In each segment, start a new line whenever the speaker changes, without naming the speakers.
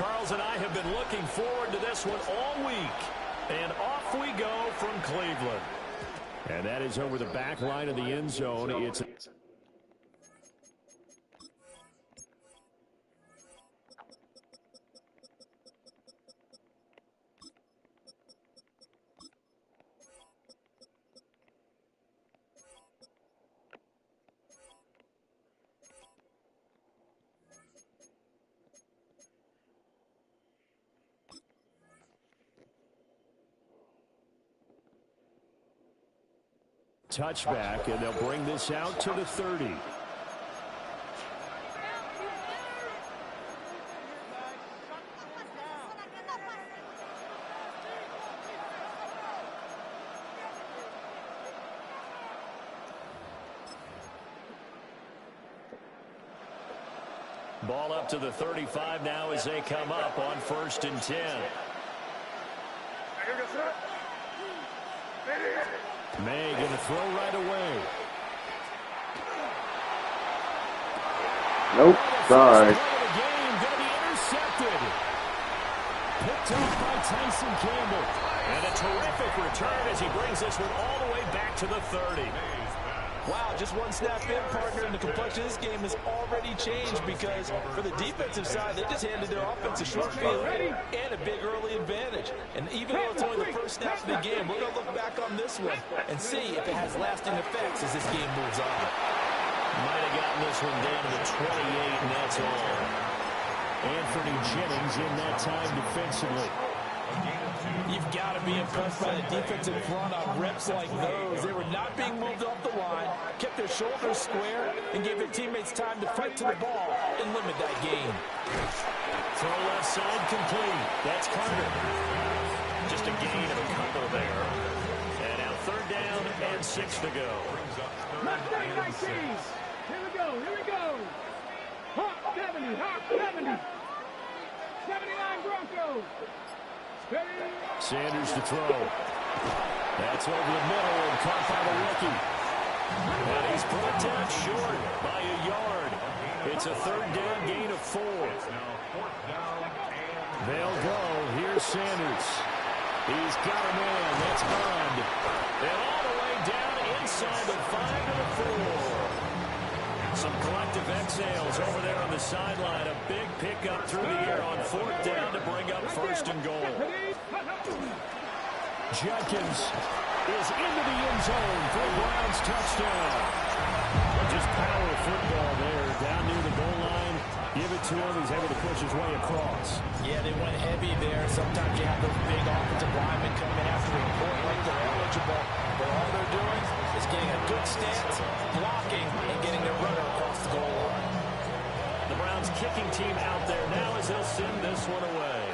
Charles and I have been looking forward to this one all week. And off we go from Cleveland. And that is over the back line of the end zone. It's touchback, and they'll bring this out to the 30. Ball up to the 35 now as they come up on 1st and 10. May going to throw right away.
Nope, sorry.
Game going to be intercepted. Picked up by Tyson Campbell. And a terrific return as he brings this one all the way back to the 30.
Wow, just one snap in, partner, and the complexion of this game has already changed because for the defensive side, they just handed their offense a short field and a big early advantage. And even though it's only the first snap of the game, we're going to look back on this one and see if it has lasting effects as this game moves on.
Might have gotten this one down to the 28, and that's all. Anthony Jennings in that time defensively.
You've got to be impressed by the defensive front on reps like those. They were not being moved off the line, kept their shoulders square, and gave their teammates time to fight to the ball and limit that gain.
Throw left side complete. That's Carter. Just a gain of a couple there. And now 3rd down and 6 to go.
Mustang 19. Here we go. Here we go. Hawk 70. Hawk 70. 79 Broncos.
Sanders to throw. That's over the middle and caught by the rookie. And he's brought down short by a yard. It's a 3rd down gain of 4. They'll go. Here's Sanders. He's got a man. That's Bond. And all the way down inside the 5 to the 4. Some collective exhales over there on the sideline. A big pickup through the air on 4th down to bring up 1st and goal. Jenkins is into the end zone for a Browns touchdown. Just power football there down near the goal line. Give it to him. He's able to push his way across.
Yeah, they went heavy there. Sometimes you have those big offensive linemen come in after a point like they're eligible. But all they're doing is getting a good stance, blocking, and getting their runner across the goal line.
The Browns kicking team out there now as they'll send this one away.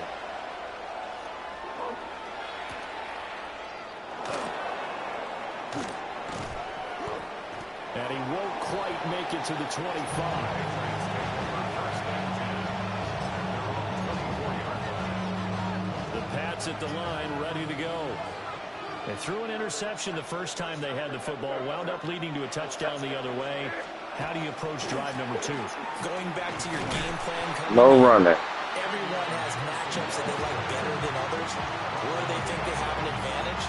And he won't quite make it to the 25. Pats at the line, ready to go. They threw an interception the first time they had the football, wound up leading to a touchdown the other way. How do you approach drive number 2?
Going back to your game plan.
No running.
Everyone has matchups that they like better than others, where they think they have an advantage.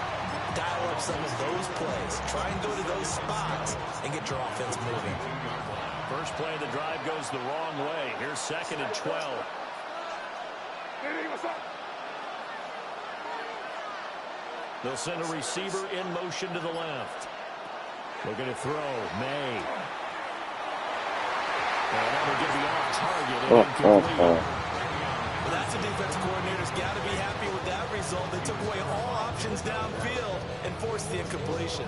Dial up some of those plays. Try and go to those spots and get your offense moving.
First play of the drive goes the wrong way. Here's 2nd and 12. They'll send a receiver in motion to the left. Looking to throw. May. And that'll get the off-target and incomplete.
Well, that's a defensive coordinator's got to be happy with that result. They took away all options downfield and forced the incompletion.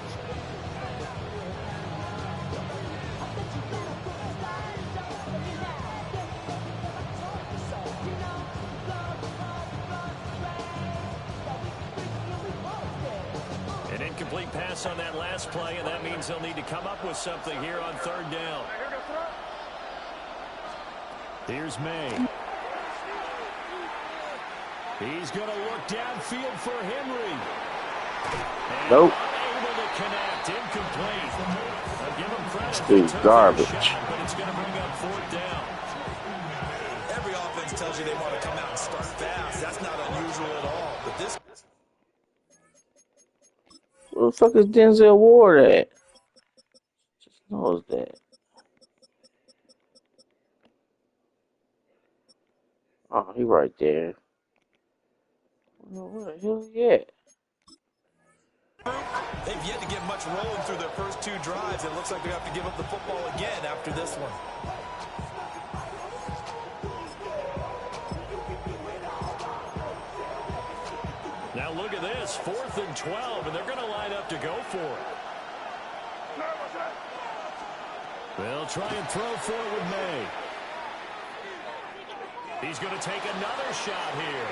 Incomplete pass on that last play, and that means they'll need to come up with something here on 3rd down. Here's May. He's going to look downfield for Henry. And
nope.
Unable to connect. Incomplete. I'll give him credit.
He's garbage.
Shot, but it's going to bring up 4th down.
Every offense tells you they want to come out and
Where the fuck is Denzel Ward at? Just knows that. Oh, he right there. Where the hell he at?
They've yet to get much rolling through their first two drives. It looks like they have to give up the football again after this one.
Now look at this, 4th and 12, and they're going to line up to go for it. They'll try and throw for it with May. He's going to take another shot here.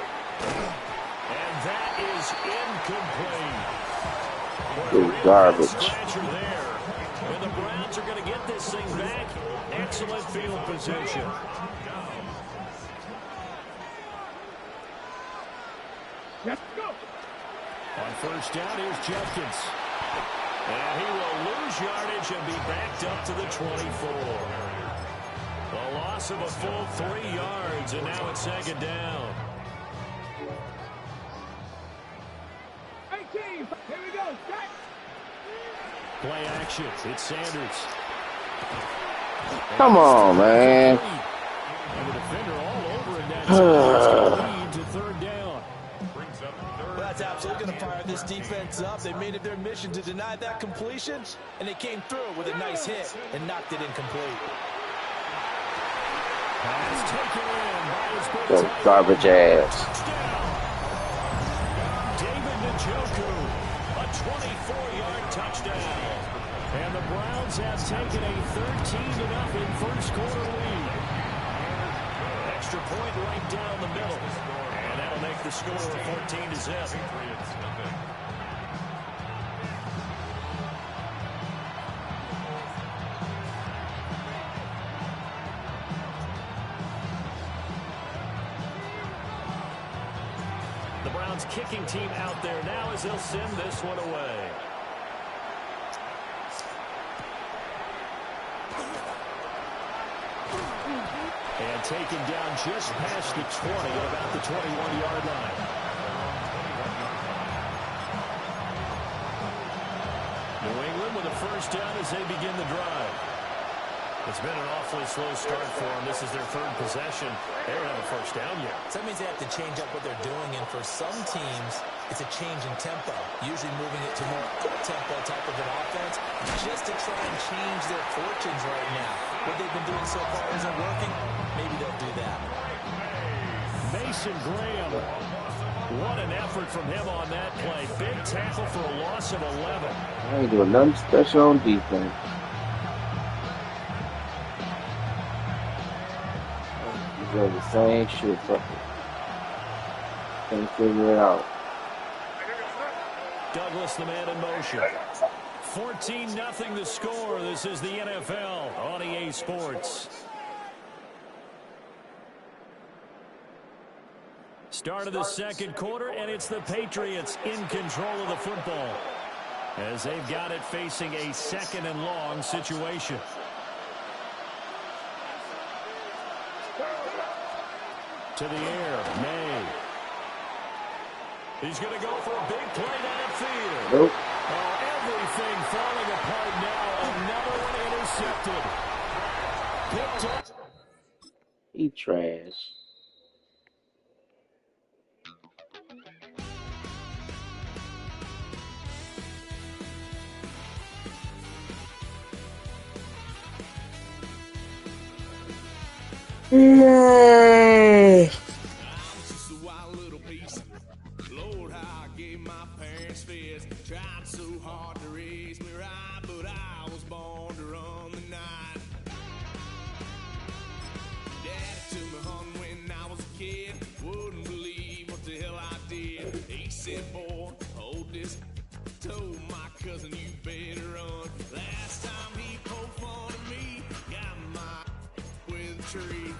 And that is incomplete.
Good garbage.
There. And the Browns are going to get this thing back. Excellent field position.
Let's go.
On first down, here's Judkins. And he will lose yardage and be backed up to the 24. A loss of a full 3 yards, and now it's second down.
18. Here we go. Set.
Play action. It's Sanders.
Come on, man.
And the defender all over in that zone. Lead to third down.
Well, that's absolutely going to fire this defense up. They made it their mission to deny that completion, and they came through with a nice hit and knocked it incomplete.
Pass taken in by his big
Those
tight
garbage
end.
ass.
Touchdown. David Njoku, a 24-yard touchdown. And the Browns have taken a 13-0 first quarter lead. Extra point right down the middle. And that'll make the score 14-0. The Browns kicking team out there now as they'll send this one away. And taken down just past the 20 at about the 21-yard line. New England with a first down as they begin the drive. It's been an awfully slow start for them. This is their third possession. They don't have a first down yet.
So that means they have to change up what they're doing, and for some teams, it's a change in tempo, usually moving it to more up-tempo type of an offense, just to try and change their fortunes right now. What they've been doing so far isn't working. Maybe they'll do that.
Mason Graham. What an effort from him on that play. Big tackle for a loss of 11.
I ain't doing nothing special on defense. Doing the same shit, fuck it. Can't figure it out.
Douglas, the man in motion. 14-0 the score. This is the NFL on EA Sports. Start of the second quarter, and it's the Patriots in control of the football as they've got it facing a 2nd and long situation. To the air, May. He's going to go for a big play downfield.
Nope.
Oh, everything falling apart now. Another one intercepted. Picked up.
He trash.
I'm just a wild little piece. Lord, how I gave my parents fist. Tried so hard to raise me right, but I was born to run the night. Daddy took me hunting when I was a kid. Wouldn't believe what the hell I did. He said, boy, hold this. Told my cousin, you better run. Last time he poked fun at me, got my with a tree.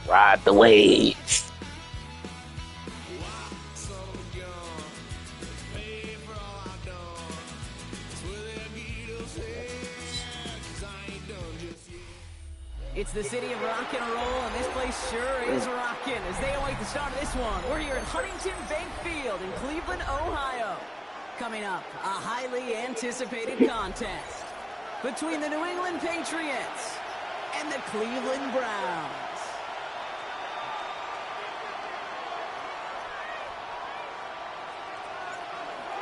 Ride the wave.
It's the city of rock and roll, and this place sure is rocking as they await the start of this one. We're here at Huntington Bank Field in Cleveland, Ohio. Coming up, a highly anticipated contest between the New England Patriots and the Cleveland Browns.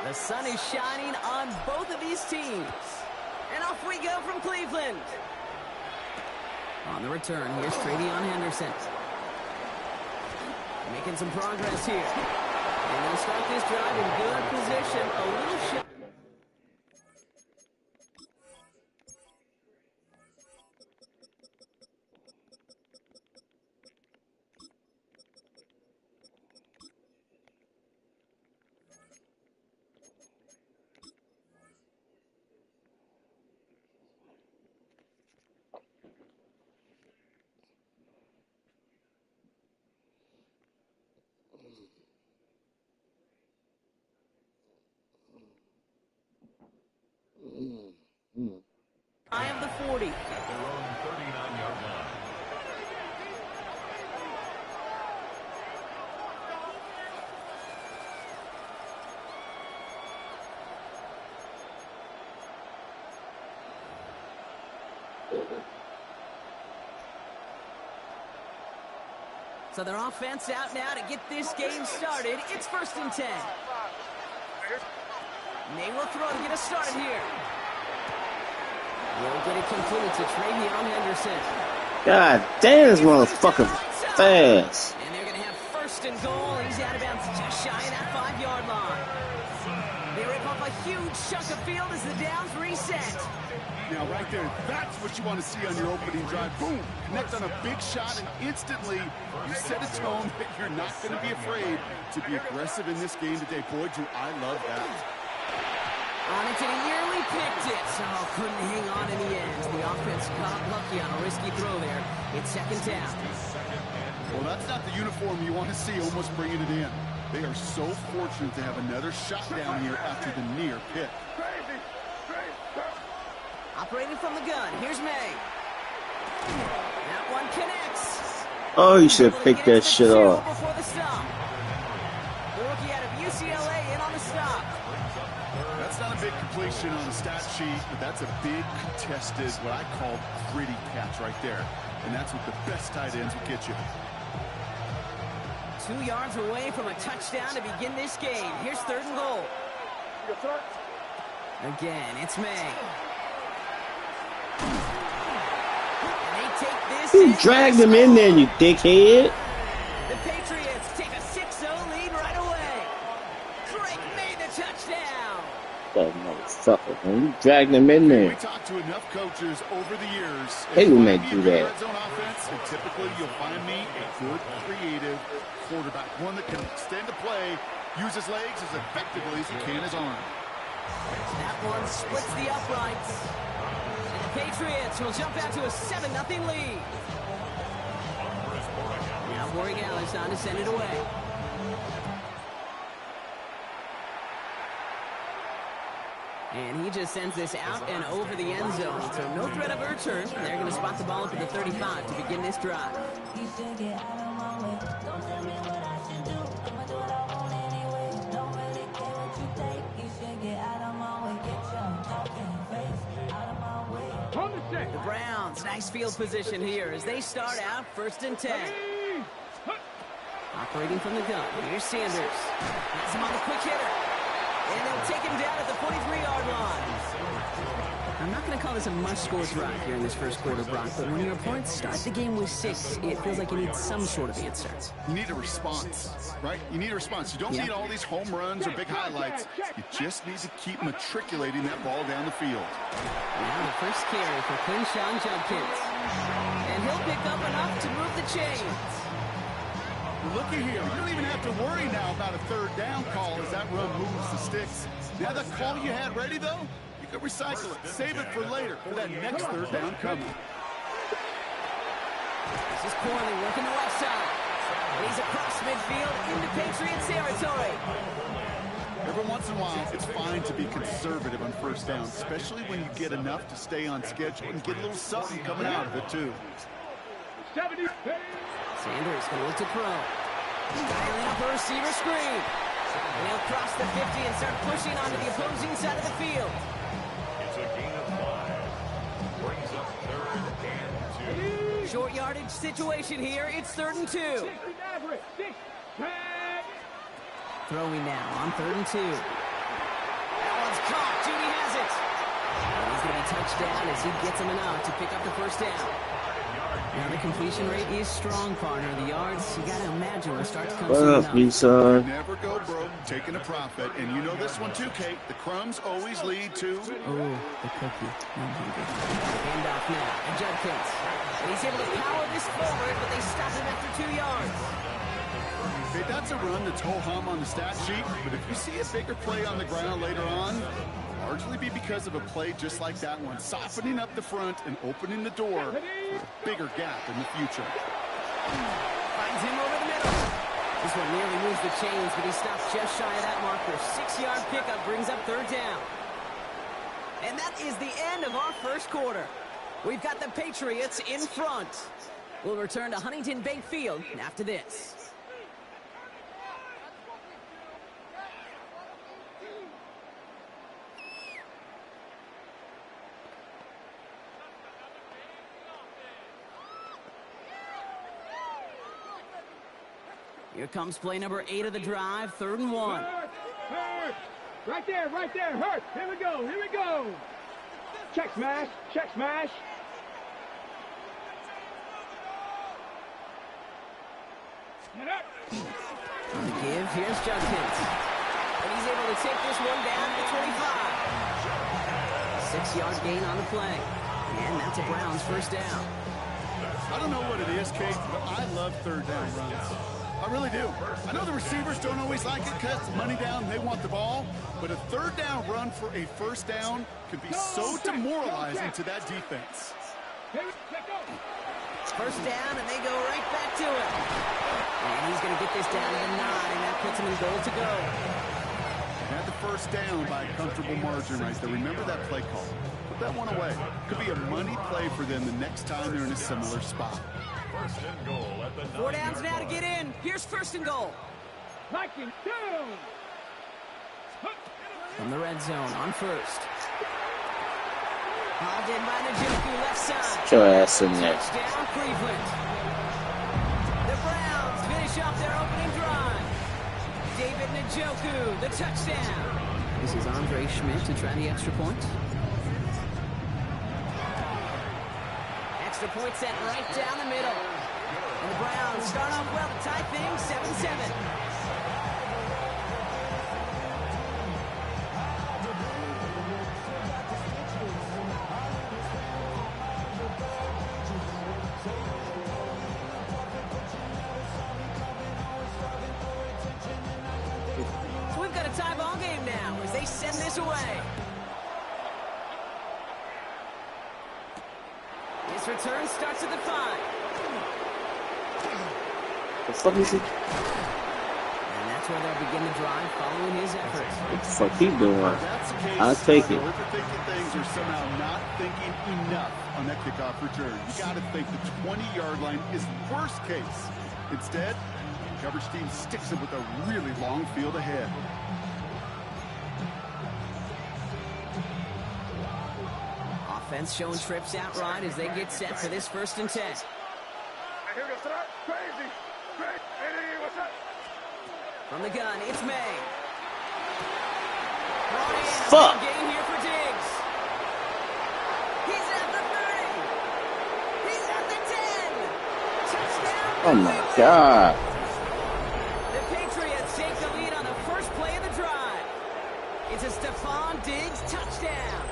The sun is shining on both of these teams. And off we go from Cleveland. On the return, here's Travion Henderson. Making some progress here. And they'll start this drive in good position. A little shot. I am the 40.
At their own 39-yard line.
So their offense out now to get this game started. It's 1st and 10. They will throw to get us started here. We'll get it complete to Travion Henderson.
God damn, this motherfucker fast.
And they're going to have 1st and goal. He's out of bounds just shy of that 5-yard line. They rip off a huge chunk of field as the downs reset.
Now, right there, that's what you want to see on your opening drive. Boom! Connect on a big shot, and instantly you set a tone that you're not going to be afraid to be aggressive in this game today. Boy, do I love that.
On it, and he nearly picked it. Oh, couldn't hang on in the end. The offense got lucky on a risky throw there. It's 2nd down.
Well, that's not the uniform you want to see almost bringing it in. They are so fortunate to have another shot down here after the near pick.
Operating from the gun. Here's May. That one connects.
Oh, you should have picked that shit off.
Before the stop. The rookie out of UCLA in on the stop.
That's not a big completion on the stat sheet, but that's a big contested, what I call gritty catch right there. And that's what the best tight ends will get you.
2 yards away from a touchdown to begin this game. Here's 3rd and goal. Again, it's May. And they take this.
You dragged him in there, you dickhead.
The Patriots take a 6-0 lead right away. Drake made the touchdown.
That motherfucker, man. You dragged him in
We
there.
talked to enough coaches over the years.
Hey, we may
If
do
you find me a good
that.
red zone offense, and typically you'll find me a good, creative quarterback, one that can extend the play, use his legs as effectively as he can his arm.
That one splits the uprights. And the Patriots will jump out to a 7-0 lead. Now Borregale is on to send it away. And he just sends this out and over the end zone. So no threat of a return. They're going to spot the ball up at the 35 to begin this drive. The Browns, nice field position here as they start out 1st and 10. Operating from the gun, here's Sanders. Has him on the quick hitter. And they'll take him down at the 43-yard line. I'm not going to call this a must-score drive here in this first quarter, Brock, but when your opponents start the game with 6, it feels like you need some sort of answer.
You need a response, right? You need a response. You don't need all these home runs or big highlights. You just need to keep matriculating that ball down the field.
Now the first carry for Quinshawn Judkins. And he'll pick up enough to move the chains.
Look at here. You don't even have to worry now about a 3rd down call as that run moves the sticks. Now that call you had ready, though, you can recycle it. Save it for later, for that next 3rd down coming.
This is Corley working the left side. And he's across midfield into Patriots territory.
Every once in a while, it's fine to be conservative on 1st down, especially when you get enough to stay on schedule and get a little something coming out of it, too.
70.
Sanders going to look to throw. Dialing up a receiver screen. And he'll cross the 50 and start pushing onto the opposing side of the field.
It's a gain of 5. Brings up 3rd and 2.
Short yardage situation here. It's 3rd and 2.
60 Maverick. 6. Tag.
Throwing now on 3rd and 2. That one's caught. Judy has it. And he's going to be touched down as he gets him enough to pick up the first down. Now the completion rate is strong, partner. The yards, you got to imagine, will start to come
What
soon
up,
enough.
Lisa?
Never go broke taking a profit. And you know this one too, Kate. The crumbs always lead to...
Oh, the cookie. Handoff now to Judkins. And he's able to power this forward, but they stop him after 2 yards.
Hey, that's a run that's ho-hum on the stat sheet, but if you see a bigger play on the ground later on, largely be because of a play just like that one, softening up the front and opening the door for a bigger gap in the future.
Finds him over the middle. This one nearly moves the chains, but he stops just shy of that marker. 6-yard pickup brings up 3rd down. And that is the end of our first quarter. We've got the Patriots in front. We'll return to Huntington Bank Field after this. Here comes play number 8 of the drive, 3rd and 1.
Hurt. Right there, right there. Hurt. Here we go, here we go. Check smash, check smash. Get up.
On the give, here's Judkins. And he's able to take this one down to 25. 6-yard gain on the play. And that's a Browns first down.
I don't know what it is, Kate, but I love 3rd down runs. I really do. I know the receivers don't always like it because it's money down and they want the ball, but a 3rd down run for a first down can be so demoralizing to that defense.
First down, and they go right back to it. And he's going to get this down to the 9, and that puts him in goal to go.
Had the first down by a comfortable margin right there. Remember that play call. Put that one away. Could be a money play for them the next time they're in a similar spot.
1st and goal at the 9.
4 downs now to get in. Here's 1st and goal.
Knocking down.
From the red zone on 1st. Hauled in by Njoku, left side.
Get your ass in there.
Touchdown, Cleveland. The Browns finish up their opening drive. David Njoku, the touchdown. This is Andre Schmidt to try the extra point. Extra point set right down the middle. And the Browns start off well to tie things 7-7. So we've got a tie ball game now as they send this away. This return starts at the 5.
The fuck is he?
And that's where they'll begin the drive following his efforts.
What the fuck he doing?
That's the case.
I'll take it.
Overthinking things or somehow not thinking enough on that kickoff return. You got to think the 20-yard line is worst case. Instead, the coverage team sticks it with a really long field ahead.
Offense showing trips outright as they get set for this 1st and 10.
Here we go, start. Crazy. Hey, what's up?
From the gun, it's May. Brought in.
Fuck.
A gain here for Diggs. He's at the 30. He's at the 10. Touchdown.
Oh my god.
The Patriots take the lead on the first play of the drive. It's a Stephon Diggs touchdown.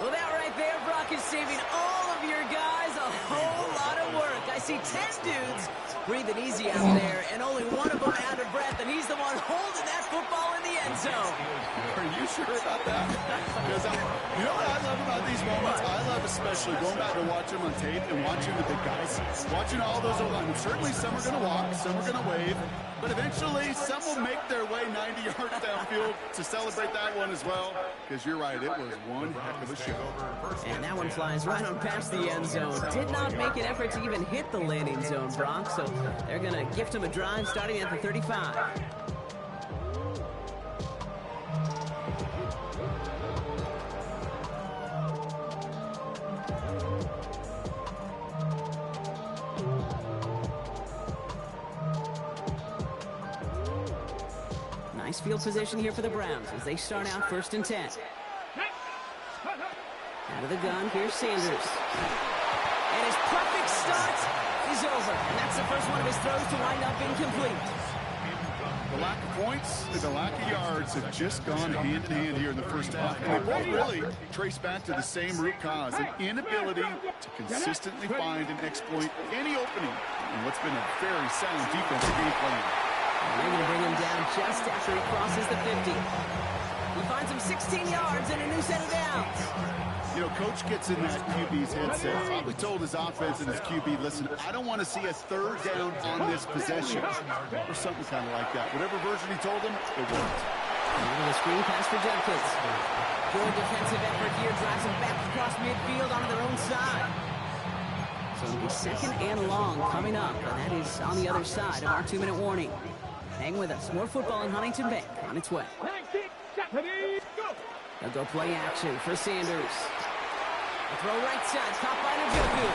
Well, that right there, Brock, is saving all of your guys a whole lot of work. I see 10 dudes breathing easy out there, and only one of them out of breath, and he's the one holding that football in the end zone.
Are you sure about that? Because you know what I love about these moments? I love especially going back and watching them on tape and watching the big guys. Watching all those O-linemen. Certainly some are going to walk, some are going to wave. But eventually, some will make their way 90 yards downfield to celebrate that one as well. Because you're right, it was one heck of a show.
And that one flies right on past the end zone. Did not make an effort to even hit the landing zone, Brock. So they're going to gift him a drive starting at the 35. Nice field position here for the Browns as they start out 1st and 10. Out of the gun, here's Sanders. And his perfect start is over. And that's the first one of his throws to wind up incomplete.
The lack of points and the lack of yards have just gone hand in hand here in the first half. And they both really trace back to the same root cause, an inability to consistently find and exploit any opening in what's been a very sound defensive game plan.
And they're going to bring him down just after he crosses the 50. He finds him 16 yards and a new set of downs.
You know, Coach gets in that QB's headset, probably told his offense and his QB, listen, I don't want to see a 3rd down on this possession, or something kind of like that. Whatever version he told him, it worked.
And a screen pass for Jenkins. Good defensive effort here, drives him back across midfield onto their own side. So it'll be 2nd and long coming up, and that is on the other side of our 2-minute warning. Hang with us. More football in Huntington Bank on its way. They'll go play action for Sanders. A throw right side, caught by Njoku.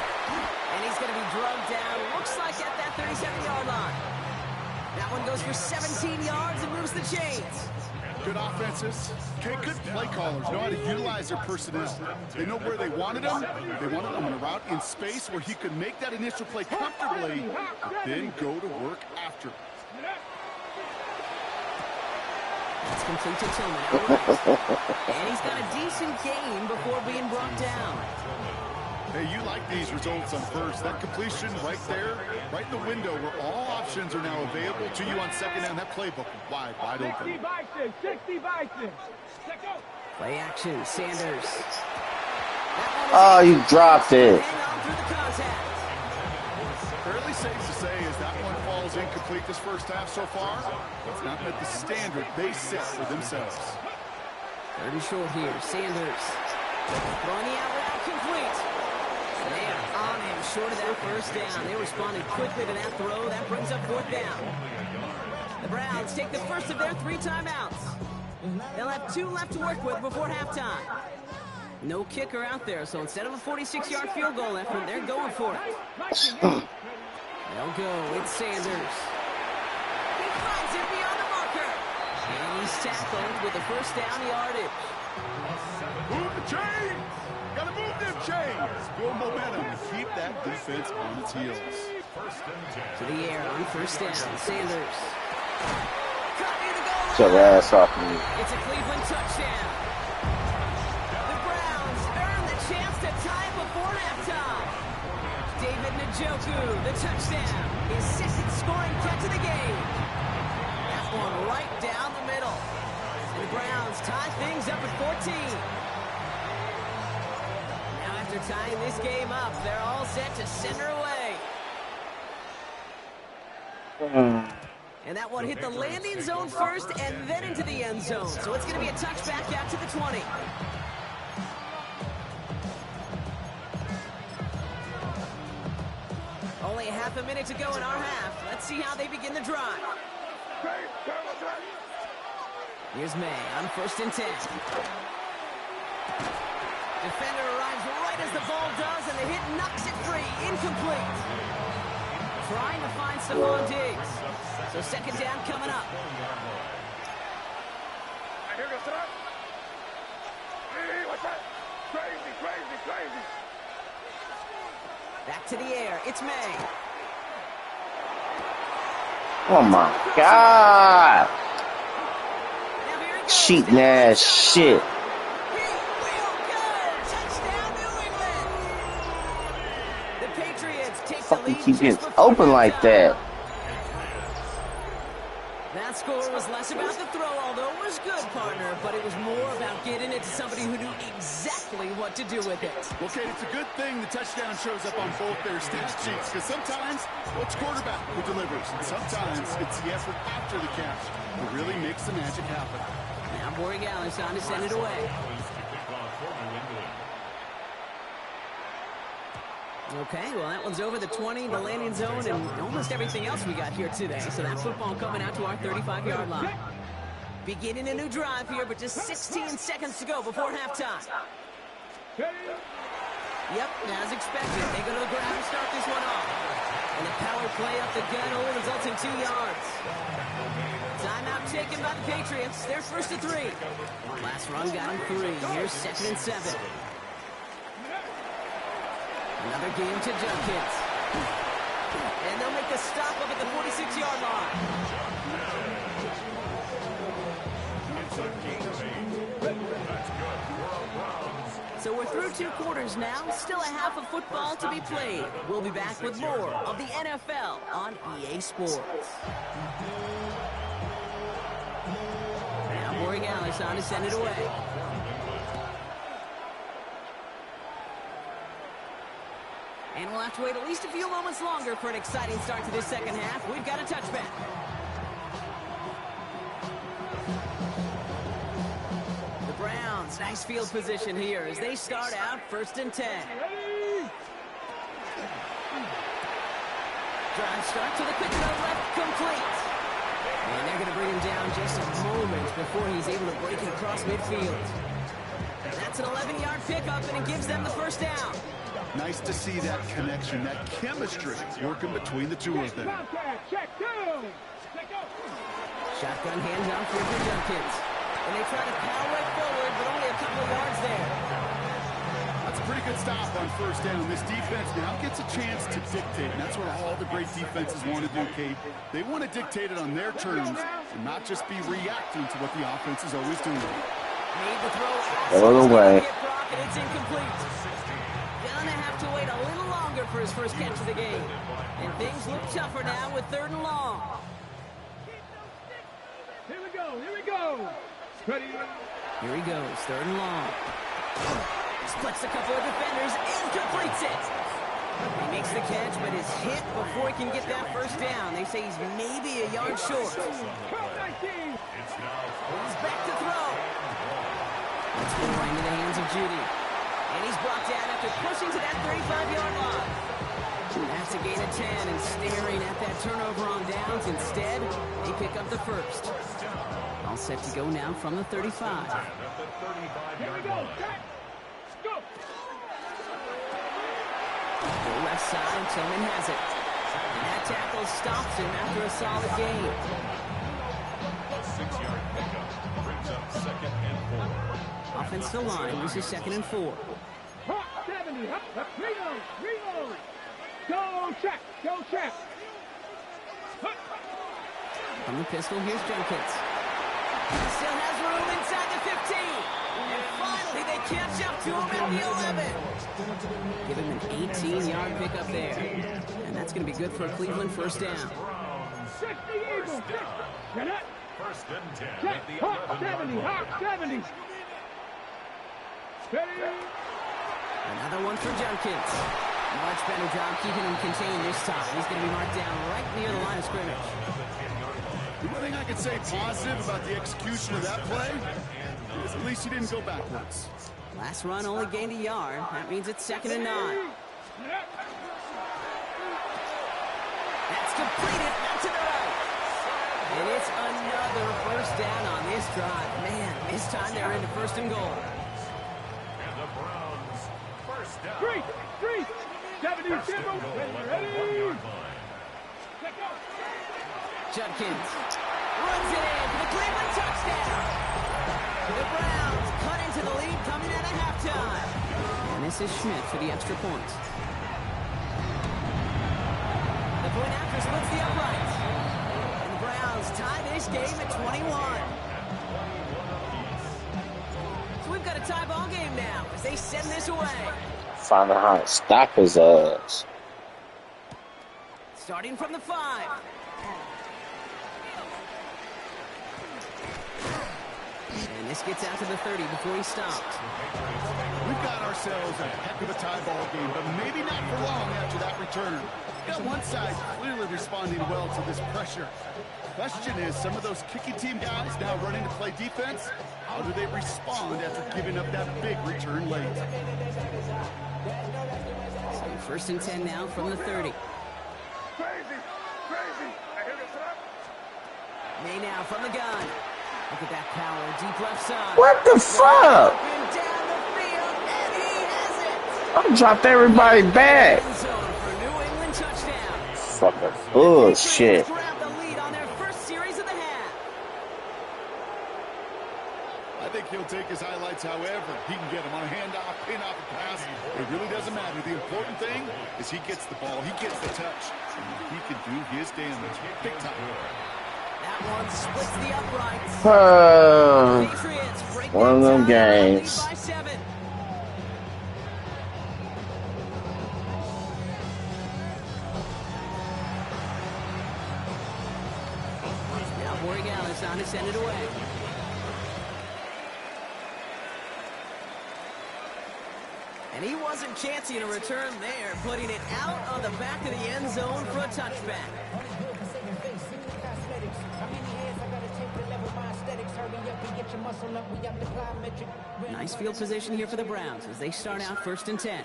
And he's going to be drugged down, looks like at that 37-yard line. That one goes for 17 yards and moves the chains.
Good offenses. Okay, good play callers know how to utilize their personnel. They know where they wanted them. They wanted them on a route in space where he could make that initial play comfortably, but then go to work after.
It's complete to Tillman. And he's got a decent gain before being brought down.
Hey, you like these results on first. That completion right there, right in the window where all options are now available to you on 2nd down. That playbook wide open.
60 Bison.
Play action, Sanders.
Oh, you dropped it.
Hang on through the contact.
Fairly safe to say as that one falls incomplete this first half so far, it's not met the standard they set for themselves.
3rd and short here, Sanders. Throwing the outlet out complete. They are on him short of that 1st down. They responded quickly to that throw. That brings up 4th down. The Browns take the first of their 3 timeouts. They'll have 2 left to work with before halftime. No kicker out there, so instead of a 46-yard field goal effort, they're going for it. They'll go with Sanders. He finds it beyond the marker. And he's tackled with the 1st down yardage.
Move the chains! Gotta move them chains! Build momentum and keep that defense on its heels.
To the air on 1st down, Sanders. Caught near the goal line.
Get your ass off me.
It's a Cleveland touchdown. The Browns earn the chance to tie it before halftime. David Njoku, the touchdown, his 6th scoring catch of the game. That one right down the middle. And the Browns tie things up at 14. Now after tying this game up, they're all set to send her away. And that one hit the landing zone first and then into the end zone. So it's going to be a touchback out to the 20. Only a half a minute to go in our half. Let's see how they begin the drive. Here's May on 1st and 10. Defender arrives right as the ball does, and the hit knocks it free. Incomplete. Trying to find Stephon Diggs. So 2nd down coming up.
Here goes that. Hey, what's that? Crazy.
Back to the air. It's May.
Oh my God.
Now here he goes.
Cheating ass shit.
Real good. Touchdown, New England. The Patriots take the
Fucking
lead
keep
just
getting
before
open like
halftime.
that.
That score was less about the throw, although it was good, partner, but it was more about getting it to somebody who knew exactly what to do with it.
Well, Kate, it's a good thing the touchdown shows up on both their stat sheets, because sometimes it's quarterback who delivers, and sometimes it's the effort after the catch that really makes the magic happen.
Now Borregales on to send it away. Okay, well, that one's over the 20, the landing zone, and almost everything else we got here today. So that football coming out to our 35-yard line. Beginning a new drive here, but just 16 seconds to go before halftime. Yep, as expected, they go to the ground to start this one off. And the power play up the gut only results in 2 yards. Timeout taken by the Patriots. They're first to 3. Last run got them 3. Here's 2nd and 7. Another game to Junkins. And they'll make the stop up at the 46-yard line. So we're through 2 quarters now. Still a half of football to be played. We'll be back with more of the NFL on EA Sports. Now Borregales on to send it away. And we'll have to wait at least a few moments longer for an exciting start to this second half. We've got a touchback. The Browns, nice field position here as they start out 1st and 10. Drive start to the quick throw left, complete. And they're going to bring him down just a moment before he's able to break it across midfield. That's an 11-yard pickup, and it gives them the first down.
Nice to see that connection, that chemistry working between the two of them.
Shotgun handoff here for Junkins. And they try to power it forward, but only a couple of yards there.
That's a pretty good stop on 1st down. This defense now gets a chance to dictate, and that's what all the great defenses want to do, Kate. They want to dictate it on their terms and not just be reacting to what the offense is always doing.
Made the throw.
All the way.
And it's incomplete. Gonna have to wait a little longer for his first catch of the game. And things look tougher now with 3rd and long.
Here we go, here we go. Ready?
Here he goes, 3rd and long. Splits a couple of defenders and completes it. He makes the catch, but is hit before he can get that first down. They say he's maybe a yard short. He's back to throw. Let's go right into the hands of Judy. And he's brought down after pushing to that 35-yard line. That's a gain of 10, and staring at that turnover on downs. Instead, they pick up the first. All set to go now from the 35.
Here we go. Go.
Go left side, and Tillman has it. And that tackle stops him after a solid gain.
A 6-yard pickup brings up 2nd and 4.
Offensive line, this is 2nd and 4.
Hot 70. Hot. Reload. Go check.
From the pistol, here's Junkins. Still has room inside the 15. And finally, they catch up to him at the 11. Give him an 18-yard pickup there. And that's going to be good for a Cleveland first down.
60 Eagles. Get it.
1st and 10
Check.
at the
Hot
11-yard
70.
line.
Hot 70. Ready?
Another one for Junkins. Much better job keeping him contained this time. He's going to be marked down right near the line of scrimmage.
The one thing I could say positive about the execution of that play is at least he didn't go backwards.
Last run only gained a yard. That means it's 2nd and 9. That's completed. Not to the right. And it's another first down on this drive. Man, this time they're into 1st and goal.
And the Browns, first down.
3. 70
First and
Timbo.
goal at the
Ready?
1-yard line.
Check out.
Judkins runs it in for the Cleveland touchdown. The Browns cut into the lead coming out of halftime. And this is Schmidt for the extra point. The point after splits the uprights. And the Browns tie this game at 21. So we've got a tie ball game now as they send this away.
Find out how to stop his ass.
Starting from the 5. This gets out to the 30 before he stopped.
We've got ourselves a heck of a tie ball game, but maybe not for long after that return. You got one side clearly responding well to this pressure. Question is, some of those kicking team guys now running to play defense, how do they respond after giving up that big return late?
So first and 10 now from the 30. May now from the gun. Look at that power, deep left side.
What the fuck?
And down the field, and he has it.
I dropped everybody back.
End zone for a New England touchdown.
Fucking bullshit.
Grab the lead on their first series of the half.
I think he'll take his highlights however he can get them on a handoff, pin off a pass. It really doesn't matter. The important thing is he gets the ball, he gets the touch, and he can do his damage big time.
That one splits the uprights. Patriots break
One of them
their tie,
games.
lead by 7. Now Morgan is on to send it away. And he wasn't chancing a return there, putting it out on the back of the end zone for a touchback. Nice field position here for the Browns as they start out first and 10.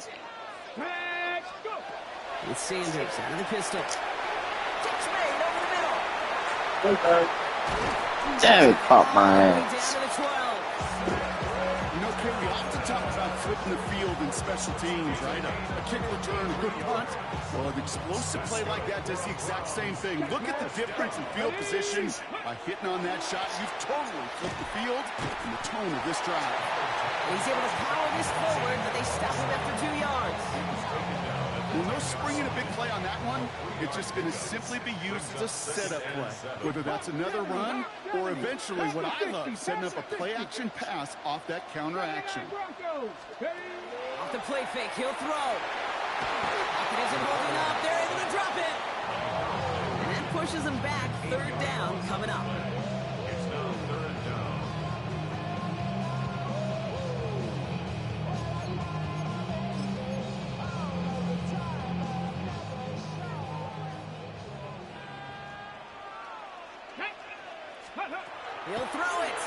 With Sanders out of the pistol. Catch made over the middle.
Damn it, caught my
Down
ass.
to the 12.
You know, Kim, we often talk about flipping the field in special teams, right? A kick return, a good punt. Well, an explosive play like that does the exact same thing. Look at the difference in field position. By hitting on that shot, you've totally flipped the field and the tone of this drive.
He's able to power this forward, but they stop him after 2 yards.
Well, no springing a big play on that one. It's just going to simply be used as a setup play. Whether that's another run or eventually what I love, setting up a play-action pass off that counter-action.
Off the play fake, he'll throw. Pocket isn't holding up. They're able to drop it. And that pushes him back. Third down coming up. He'll throw it.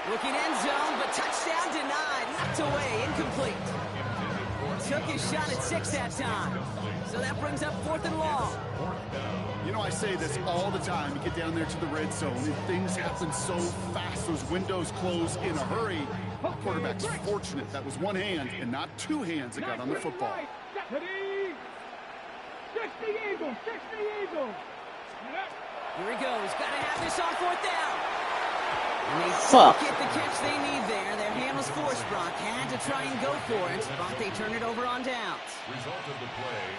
Looking end zone, but touchdown denied. Knocked away, incomplete. Took his shot at 6 that time. So that brings up 4th and long.
You know, I say this all the time. You get down there to the red zone, and things happen so fast. Those windows close in a hurry. The quarterback's fortunate. That was one hand and not 2 hands that got on the football.
60 Eagles, 60 Eagles.
Here he goes. Got to have this on 4th down. And they
Fuck.
get the catch they need there. Their hand was forced, Brock. Had to try and go for it, but they turn it over on downs.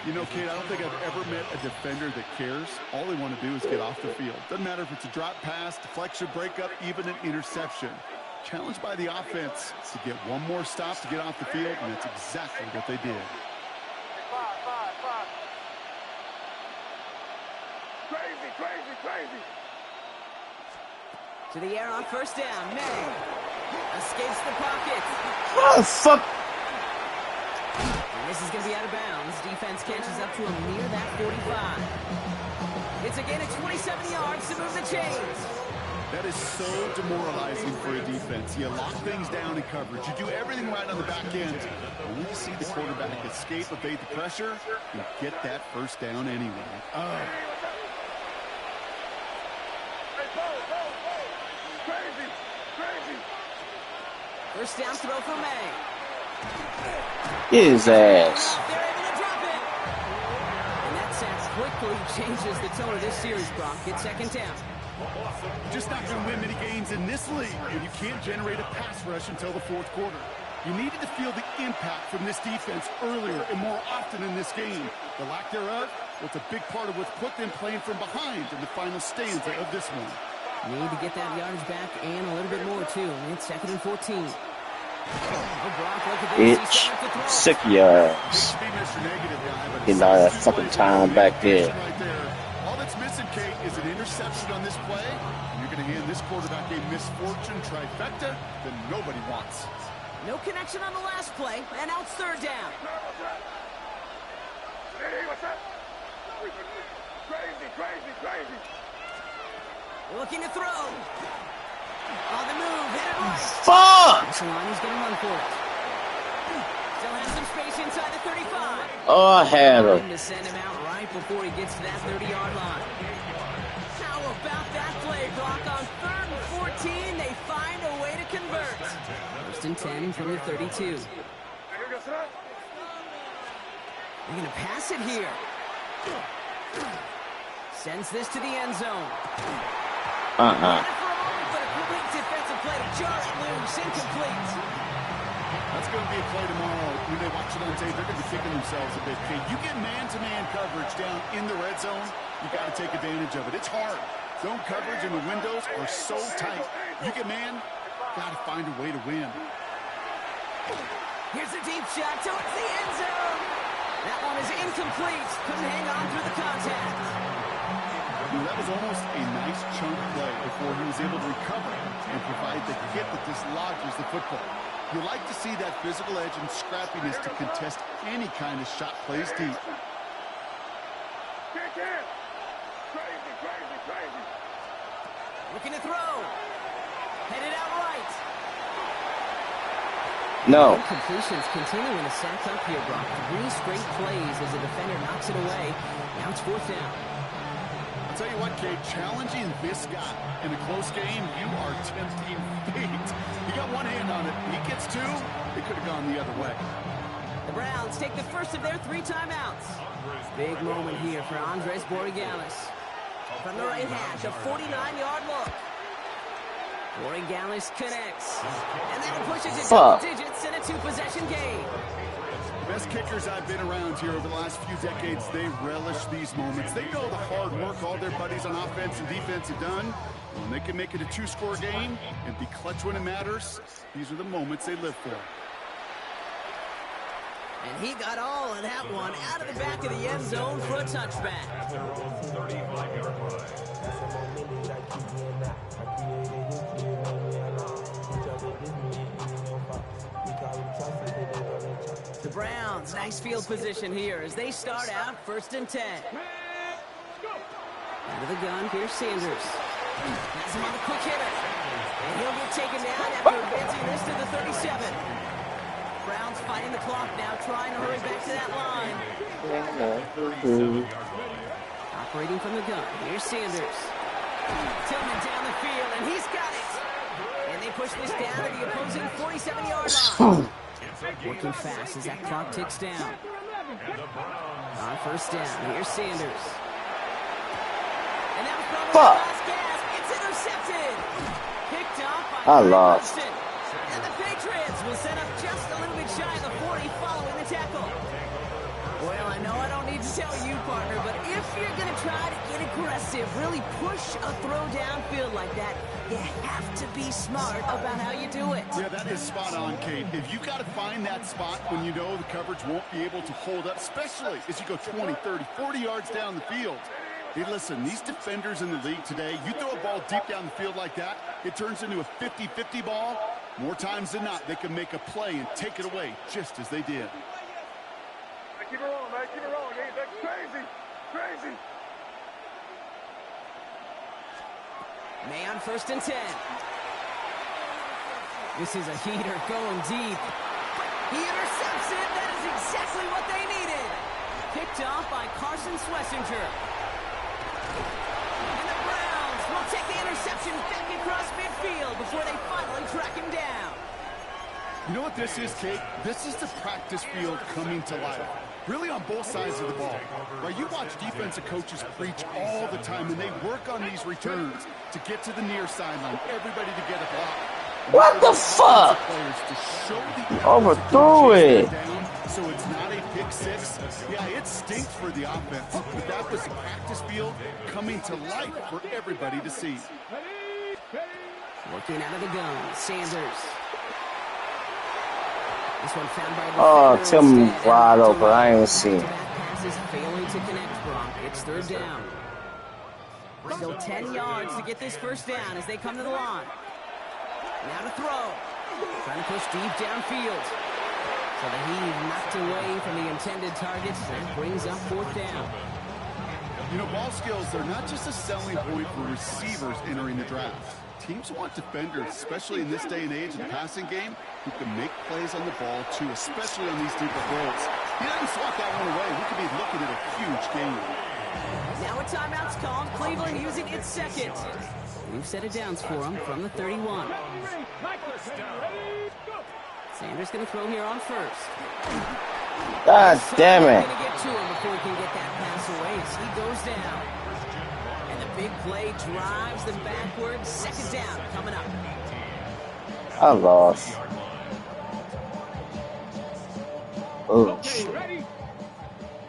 You know, kid, I don't think I've ever met a defender that cares. All they want to do is get off the field. Doesn't matter if it's a drop pass, deflection, breakup, even an interception. Challenged by the offense to get one more stop to get off the field, and that's exactly what they did.
Crazy.
To the air on 1st down. May escapes the pocket.
Oh, fuck.
And this is going to be out of bounds. Defense catches up to him near that 45. It's again at 27 yards to move the chains.
That is so demoralizing for a defense. You lock things down in coverage. You do everything right on the back end. Only to see the quarterback escape, evade the pressure, and get that 1st down anyway. Oh.
First down throw for May.
His ass.
They're able to drop it. And that sack quickly changes the tone of this series, Brock. It's 2nd down.
Just not going to win many games in this league, and you can't generate a pass rush until the 4th quarter. You needed to feel the impact from this defense earlier and more often in this game. The lack thereof, well, it's a big part of what's put them playing from behind in the final stanza of this one.
Need to get that yardage back and a little bit more, too. It's 2nd and 14. Oh, Brock, look at this. He's
Bitch.
set up to throw.
Sick of your ass.
Hate to be Mr. Negative guy, but
Getting all that fucking time back there.
Right there. All they that's missing, Kate, is an interception on this play. You're going to hand this quarterback a misfortune trifecta that nobody wants.
No connection on the last play, and now it's third down.
Hey, what's up? Crazy.
Looking to throw. On the move, headed right.
Fuck!
This line is going to run for it. Still has some space inside the 35.
Oh, I had her.
To send him out right before he gets to that 30-yard line. How about that play, Brock? On 3rd and 14, they find a way to convert. 1st and 10 from the 32. They're going to pass it here. Sends this to the end zone. But a complete defensive play to jar it loose. Incomplete.
That's going to be a play tomorrow. When they watch it on tape, they're going to be kicking themselves a bit. Kate, you get man-to-man coverage down in the red zone, you got to take advantage of it. It's hard. Zone coverage and the windows are so tight. You get man, got to find a way to win.
Here's a deep shot towards the end zone. That one is incomplete. Couldn't hang on through the contact.
That was almost a nice chunk play before he was able to recover and provide the hit that dislodges the football. You like to see that physical edge and scrappiness to contest any kind of shot plays deep.
Crazy.
Looking to throw. Headed out right.
No.
Completions continuing to sack up here, Brock. 3 straight plays as the defender knocks it away. Now it's 4th down.
I'll tell you what, Kate, challenging this guy in a close game, you are tempting fate. You got one hand on it. He gets 2. It could have gone the other way.
The Browns take the first of their 3 timeouts. Big moment here for Andres Borregales. From the right hash, a 49-yard look. Borregales connects. And then he pushes it double digits in a 2-possession game.
The best kickers I've been around here over the last few decades, they relish these moments. They know the hard work all their buddies on offense and defense have done. When they can make it a 2-score game and be clutch when it matters, these are the moments they live for.
And he got all of that one out of the back of the end zone for a touchback. The Browns, nice field position here as they start out 1st and 10. Out of the gun, here's Sanders. Has him on the quick hitter. And he'll get taken down after advancing this to the 37. Browns fighting the clock now, trying to hurry back to that line. Operating from the gun, here's Sanders. Tillman down the field, and he's got it. And they push this down to the opposing 47-yard line. Working fast as that clock ticks down. On 1st down, here's Sanders. And that was probably the last gasp. It's intercepted. Picked off by Wilson. And the Patriots will set up just a little bit shy of the 40 following the tackle. Well, I know I don't need to tell you, partner, but if you're going to try to get aggressive, really push a throw downfield like that, you have to be smart about how you do it.
Yeah, that is spot on, Kate. If you got to find that spot when you know the coverage won't be able to hold up, especially as you go 20, 30, 40 yards down the field. Hey, listen, these defenders in the league today, you throw a ball deep down the field like that, it turns into a 50-50 ball. More times than not, they can make a play and take it away just as they did.
Keep it rolling, man. Keep it rolling. That's crazy.
May on 1st and 10. This is a heater going deep. He intercepts it. That is exactly what they needed. Picked off by Carson Schlesinger. And the Browns will take the interception back across midfield before they finally track him down.
You know what this is, Kate? This is the practice field coming to life. Really on both sides of the ball. Right, you watch defensive coaches preach all the time, and they work on these returns to get to the near sideline, everybody to get a block.
What the fuck? Overthrew it.
So it's not a pick 6. Yeah, it stinks for the offense, but that was the practice field coming to life for everybody to see.
Looking out of the gun, Sanders. This one found by
tell me wide open. I ain't even seen.
Passes failing to connect, Brock. It's 3rd down. Still 10 yards to get this first down as they come to the line. Now to throw. Trying to push deep downfield. So the heave knocked away from the intended targets and brings up fourth down.
You know, ball skills, they're not just a selling point for receivers entering the draft. Teams want defenders, especially in this day and age in the passing game, who can make plays on the ball, too, especially on these deeper throws. He doesn't swat that one away. We could be looking at a huge game.
Now a timeout's called. Cleveland using its second. We've set it downs for him from the 31. Sanders going to throw here on first.
God damn it.
Going to get to him before he can get that pass away as he goes down. And the big play drives them backwards. Second down coming up.
I lost. Oh, shit.
Ready?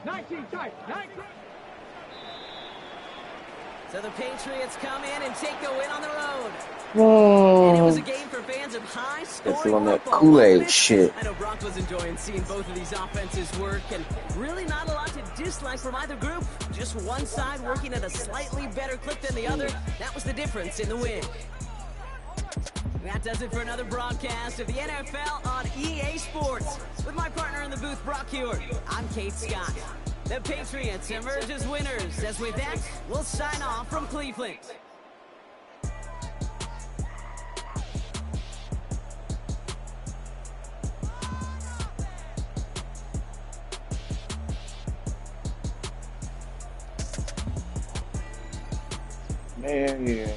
19 tight. 19.
So the Patriots come in and take the win on the road. And it was a game for fans of high-scoring
It's on that
football,
Kool-Aid
wasn't it?
shit.
I know Brock was enjoying seeing both of these offenses work, and really not a lot to dislike from either group. Just one side working at a slightly better clip than the other. That was the difference in the win. That does it for another broadcast of the NFL on EA Sports. With my partner in the booth, Brock Hewitt, I'm Kate Scott. The Patriots emerge as winners. As with that, we'll sign off from Cleveland.
Man, yeah.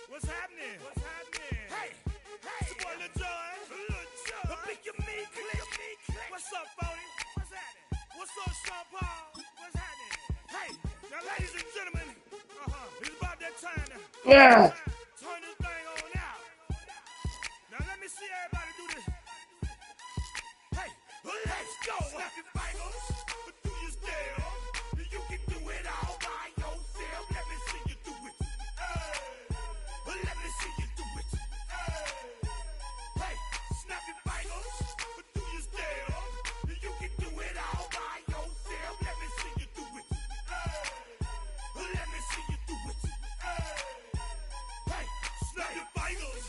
What's happening? What's happening? Hey, it's your boy Lil Jon. The Pick Your Meat Click. What's up, Bodie? What's happening? What's up, Sean Paul? What's happening? Hey, now, ladies and gentlemen, it's about that time to
Yeah.
turn this thing on out. Now, let me see everybody do this. Hey, let's go. Snap your fingers, but do you still? You can do it all by yourself. Let me see you do it. Let me see you do it. Hey, snap your fingers, but do you still? You can do it all by yourself. Let me see you do it. Let me see you do it. Hey, snap your fingers,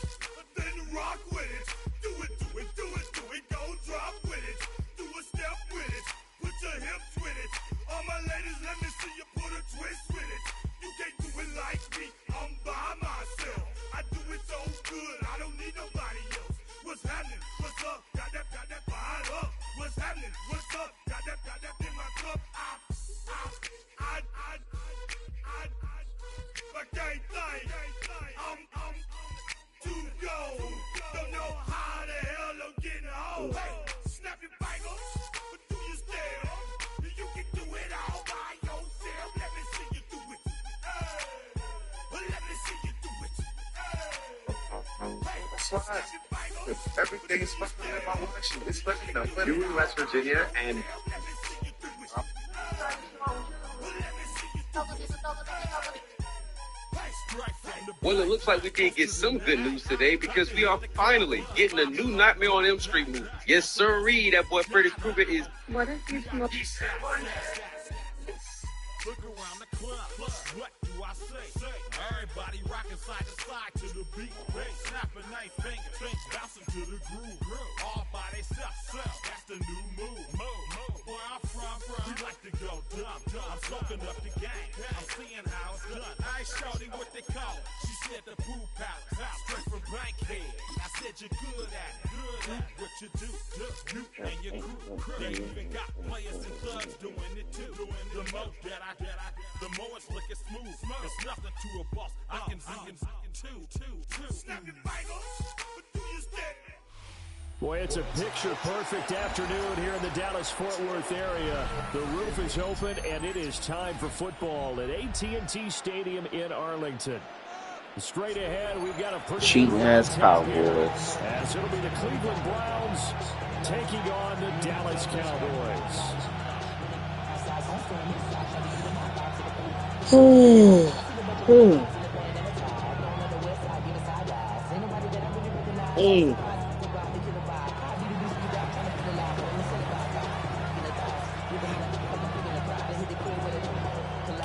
then rock with it. Do it, do it, do it, do it. Go drop with it. Do a step with it. Put your hips with it. All my ladies, let me see you put a twist with it. You can't do it like me. I'm by myself. I do it so good. I don't need nobody else. What's happening? What's up? Got that fired up. What's happening? What's up? Got that in my cup. I can't think. I'm to go. Don't know how the hell I'm getting home. Hey, snap your fingers, but do you still? You can do it all by yourself. Let me see you do it. Let me see you do it. Hey, snap your fingers.
Everything is fucking in my watch, especially you know, you're in West Virginia, and
Let me see you do it. Let me see you do it. Hey, strike from the
well, it looks like we did get some good news today because we are finally getting a new Nightmare on Elm Street movie. Yes, sirree, that boy Freddy Krueger is.
What is you smoking?
Look around the club. What do I say? Everybody rocking side to side to the beat. Snapping nice fingers, bouncing to the groove. All by themselves. That's the new move. Where I'm from, we like to go dumb. I'm soaking up the game. I'm seeing how it's done. I ain't shorty what they call it. She said the pool palace. Straight from Bankhead. I said you're good at it. What you do. You and your crew. They even got players and thugs doing it too. The more that I the more it's looking smooth. It's nothing to a boss. I can two. Snap your fingers, but do you stick?
Boy, it's a picture-perfect afternoon here in the Dallas-Fort Worth area. The roof is open, and it is time for football at AT&T Stadium in Arlington. Straight ahead, we've got a pretty
Cheating-ass Cowboys.
as it'll be the Cleveland Browns taking on the Dallas Cowboys.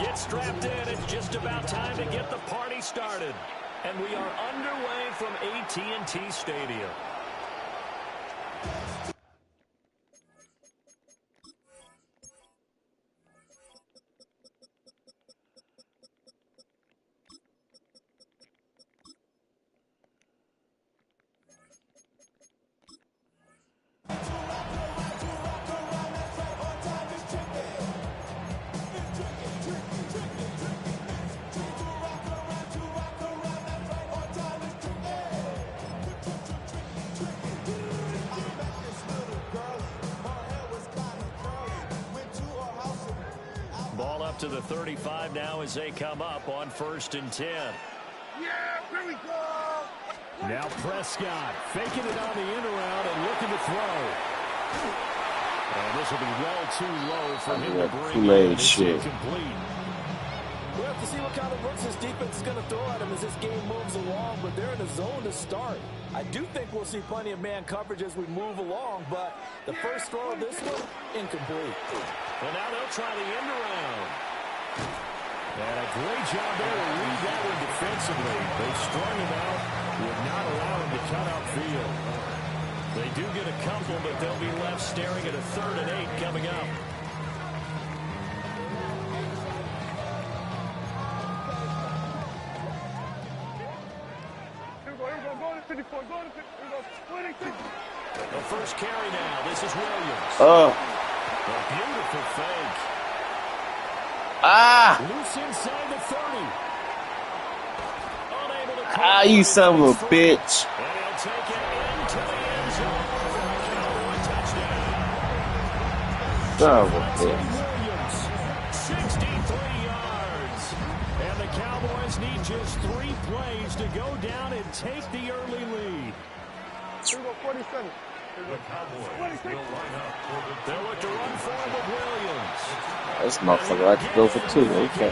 Get strapped in. It's just about time to get the party started. And we are underway from AT&T Stadium. Ball up to the 35 now as they come up on 1st and 10.
Yeah, here we go.
Now Prescott faking it on the end around and looking to throw. And this will be well too low for him to bring in. It's incomplete.
We'll have to see what kind of looks this defense is going to throw at him as this game moves along, but they're in a zone to start. I do think we'll see plenty of man coverage as we move along, but the first throw of this one, incomplete.
Well, now they'll try the end around. And a great job there to read that one defensively. They strung him out, would not allow him to cut outfield. They do get a couple, but they'll be left staring at a 3rd and 8 coming up. The first carry now. This is Williams.
Oh.
A beautiful fake. Loose inside the 30. Unable to
You son of a bitch.
And he'll take it into the end zone for a Cowboy touchdown.
Son of a bitch.
Williams, 63 yards. And the Cowboys need just 3 plays to go down and take the early lead.
Here we go, 47.
The Cowboys will line up. They'll look to run forward with Williams.
This motherfucker like to go for 2. Okay.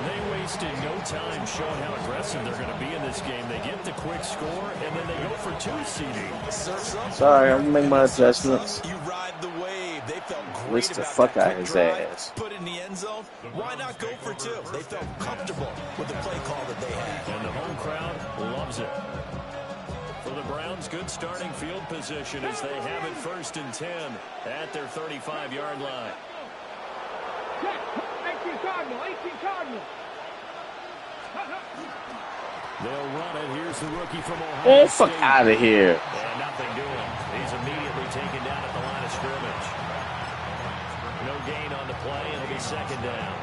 They wasted no time showing how aggressive they're going to be in this game. They get the quick score, and then they go for 2 CDs.
Sorry, I'm making my adjustments.
You ride the wave. They felt great
Wish the
about
fuck
that
out
quick
his
drive,
ass.
Put in the end zone. Why not go for 2? They felt comfortable with the play call that they had.
And the home crowd loves it. For the Browns, good starting field position as they have it 1st and 10 at their 35-yard line.
18 Cardinal, 18 Cardinal.
They'll run it. Here's the rookie from Ohio
Oh, fuck
State.
out of here.
And nothing doing. He's immediately taken down at the line of scrimmage. No gain on the play. It'll be 2nd down.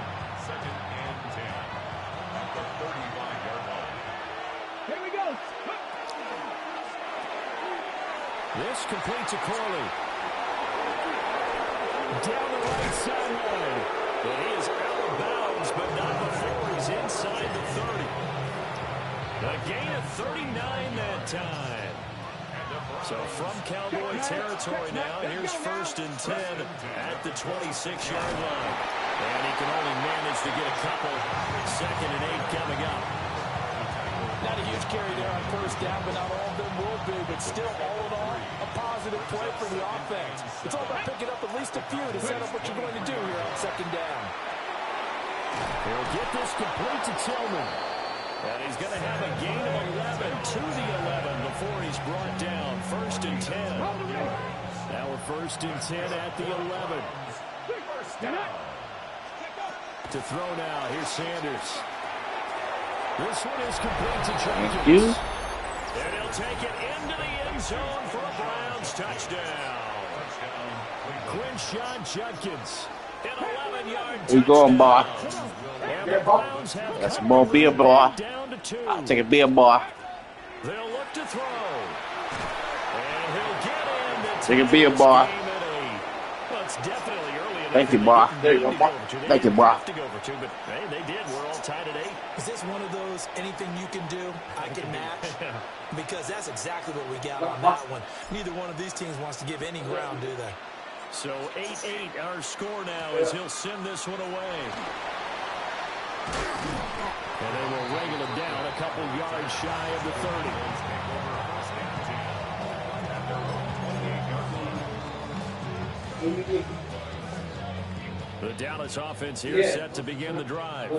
2nd and 10 at the 35-yard line. Here we go.
This complete to Corley. Down the right sideline. But he is out of bounds, but not before he's inside the 30. A gain of 39 that time. So from Cowboy territory now, here's 1st and 10 at the 26-yard line. And he can only manage to get a couple. 2nd and 8 coming up.
Not a huge carry there on 1st down, but not all of them will be. But still, all in all, a positive play for the offense. It's all about picking up at least a few to set up what you're going to do here on 2nd down.
He'll get this complete to Tillman. And he's going to have a gain of 11 to the 11 before he's brought down. 1st and 10. Now we're 1st and 10 at the 11. To throw now. Here's Sanders. This one is complete to Jenkins.
Thank you.
And he'll take it into the end zone for a Browns touchdown. Quinshawn Judkins. An 11-yard touchdown.
We going, boy.
And the Browns have
That's more beer, boy.
down to 2.
I'll take a beer, boy.
They'll look to throw. And he'll get in.
Take a beer, boy.
Well, it's definitely early enough.
Thank you, boy. There you go, boy. Thank you, boy.
To go over 2, but hey, they did. We're all tied at 8.
Is this one of those anything you can do, I can match? Because that's exactly what we got on that one. Neither one of these teams wants to give any ground, do they?
So 8-8 our score now as he'll send this one away. And they will wrangle him down a couple yards shy of the 30. The Dallas offense here set to begin the drive.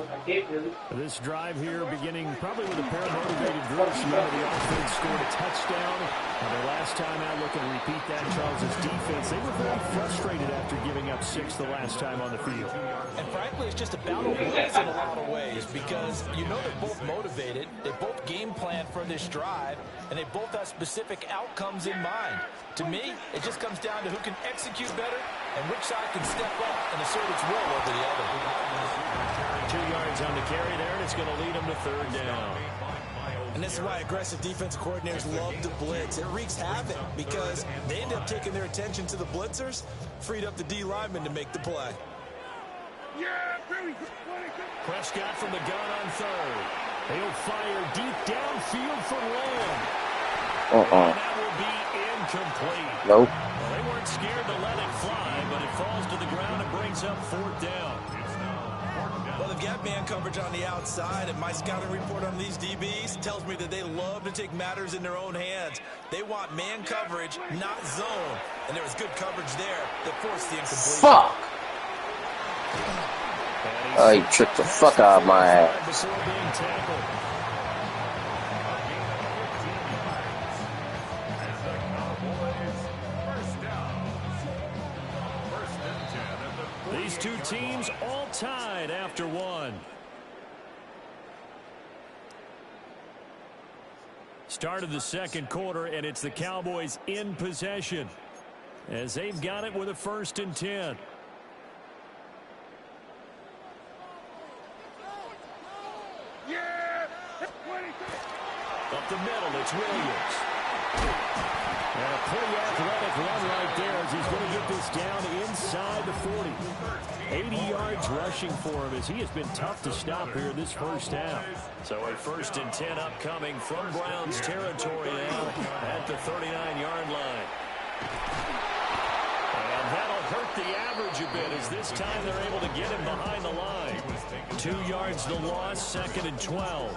This drive here beginning probably with a pair of motivated groups. Remember, the offense scored a touchdown. Their last time out, looking to repeat that. Charles' defense, they were very frustrated after giving up 6 the last time on the field.
And frankly, it's just a battle of wills in a lot of ways because you know they're both motivated. They both game plan for this drive, and they both have specific outcomes in mind. To me, it just comes down to who can execute better and which side can step up and assert its will over the other.
2 yards on the carry there, and it's going to lead them to 3rd down.
And this is why aggressive defensive coordinators love to blitz. It wreaks havoc because they end up taking their attention to the blitzers, freed up the D lineman to make the play.
Prescott from the gun on 3rd. He'll fire deep downfield for Lamb. And that will be incomplete.
Nope.
Well, they weren't scared to let it fly, but it falls to the ground and brings up 4th down.
Well, they've got man coverage on the outside, and my scouting report on these DBs tells me that they love to take matters in their own hands. They want man coverage, not zone. And there was good coverage there that forced the incompletion.
Fuck! Oh, he tricked the fuck out of my ass.
Before being tackled. These 2 teams all tied after 1. Start of the 2nd quarter, and it's the Cowboys in possession as they've got it with a 1st and 10. Up the middle, it's Williams. And a pretty athletic run right there as he's going to get this down inside the 40. 80 yards rushing for him as he has been tough to stop here this first half. So a 1st and 10 upcoming from Browns territory now at the 39-yard line. And that'll hurt the average a bit as this time they're able to get him behind the line. 2 yards the loss, 2nd and 12.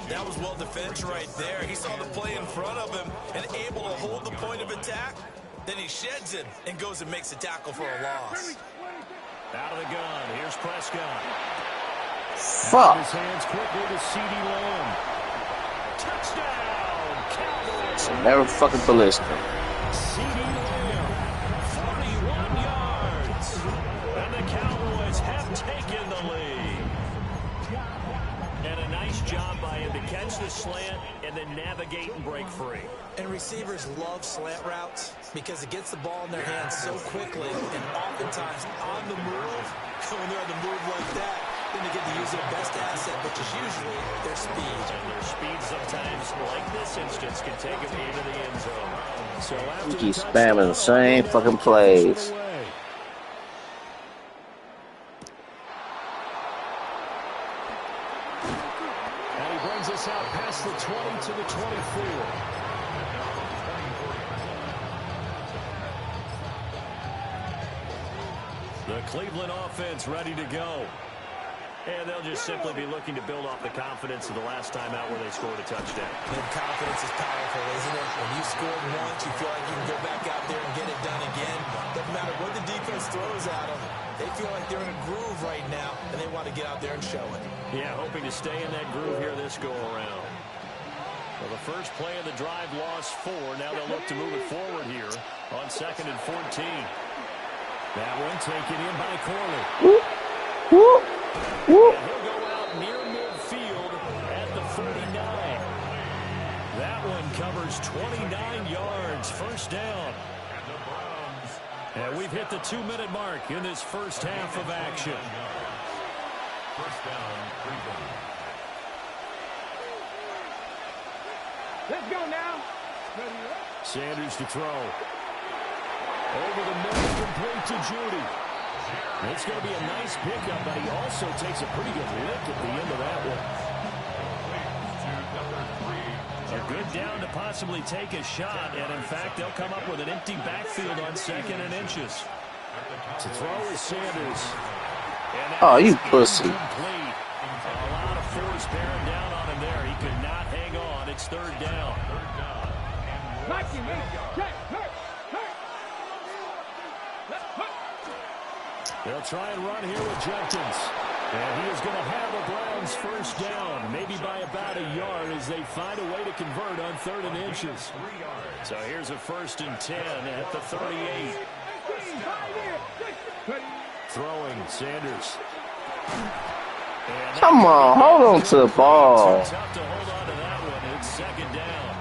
That was well defended right there. He saw the play in front of him and able to hold the point of attack. Then he sheds it and goes and makes a tackle for a loss.
Out of the gun, here's Prescott.
Fuck!
His hands quickly to CeeDee Lamb. Touchdown, Cowboys!
It's never fucking ballistic.
CeeDee Lamb, 41 yards. And the Cowboys have taken the lead. And a nice job by him to catch the slant and then navigate and break free.
And receivers love slant routes because it gets the ball in their hands so quickly and oftentimes on the move. When they're on the move like that, then they get to use their best asset, which is usually their speed.
And their speed sometimes, like this instance, can take them into the end zone. So after
You keep spamming the same fucking plays.
And he brings us out past the 20 to the 24. The Cleveland offense ready to go. And they'll just simply be looking to build off the confidence of the last time out where they scored a touchdown.
And confidence is powerful, isn't it? When you scored once, you feel like you can go back out there and get it done again. Doesn't matter what the defense throws at them. They feel like they're in a groove right now, and they want to get out there and show it.
Yeah, hoping to stay in that groove here this go-around. Well, the first play of the drive lost 4. Now they'll look to move it forward here on 2nd and 14. That one taken in by Corley. And he'll go out near midfield at the 49. That one covers 29 yards. 1st down. And we've hit the 2-minute mark in this first half of action.
1st down, Cleveland. Let's go now.
Sanders to throw. Over the middle, complete to Judy. It's going to be a nice pickup, but he also takes a pretty good lick at the end of that one. A good down to possibly take a shot, and in fact, they'll come up with an empty backfield on 2nd and inches. To throw is Sanders.
Oh, you pussy.
Complete. A lot of force bearing down on him there. He could not hang on. It's 3rd down. They'll try and run here with Jenkins. And he is going to have the Browns first down, maybe by about a yard as they find a way to convert on 3rd and inches. So here's a 1st and 10 at the 38. Throwing, Sanders.
Come on, hold on to the ball.
Too tough to hold on to that one. It's 2nd down.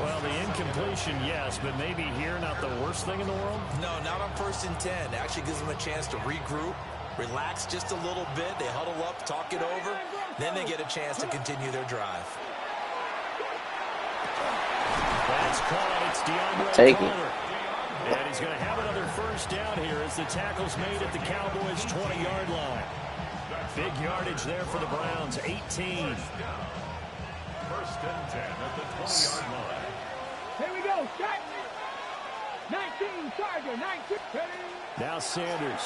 Well, the incompletion, yes, but maybe here not the worst thing in the world?
No, not on 1st and 10. It actually gives them a chance to regroup, relax just a little bit. They huddle up, talk it over. Then they get a chance to continue their drive.
That's caught. It's DeAndre
Take it.
Carter. And he's going to have another first down here as the tackle's made at the Cowboys' 20-yard line. Big yardage there for the Browns, 18.
1st and 10 at the 20-yard line. Here we go, shot. 19, Charger, 19.
Now Sanders.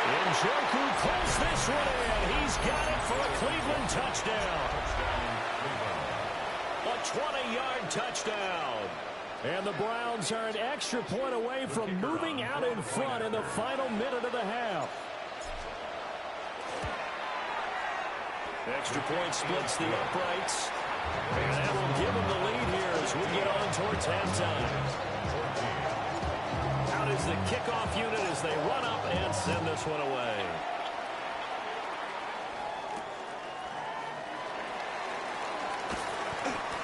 Njoku pulls this one in. He's got it for a Cleveland touchdown. A 20-yard touchdown. And the Browns are an extra point away from moving out in front in the final minute of the half. Extra point splits the uprights. And that will give them the lead here as we get on towards halftime. Out is the kickoff unit as they run up and send this one away.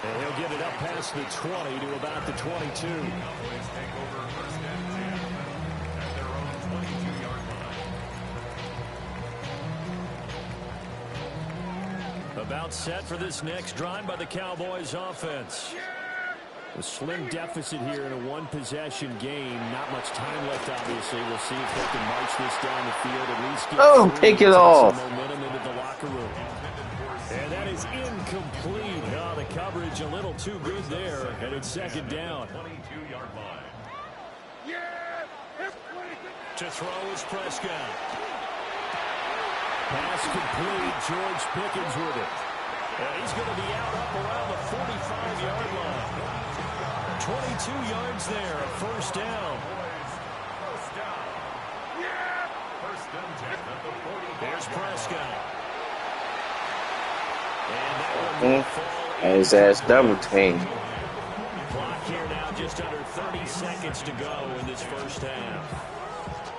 And he'll get it up past the 20 to about the 22. About set for this next drive by the Cowboys offense. A slim deficit here in a one-possession game. Not much time left, obviously. We'll see if they can march this down the field, at least get
take it off.
some momentum into the locker room. And that is incomplete. Oh, the coverage a little too good there, and it's 2nd down.
22-yard line.
To throw is Prescott. Pass complete. George Pickens with it. And he's going to be out up around the 45-yard line. 22 yards there, a 1st down.
First and 10 at the 45.
There's Prescott. And that one will fall.
And his ass double team.
Clock here now, just under 30 seconds to go in this first half.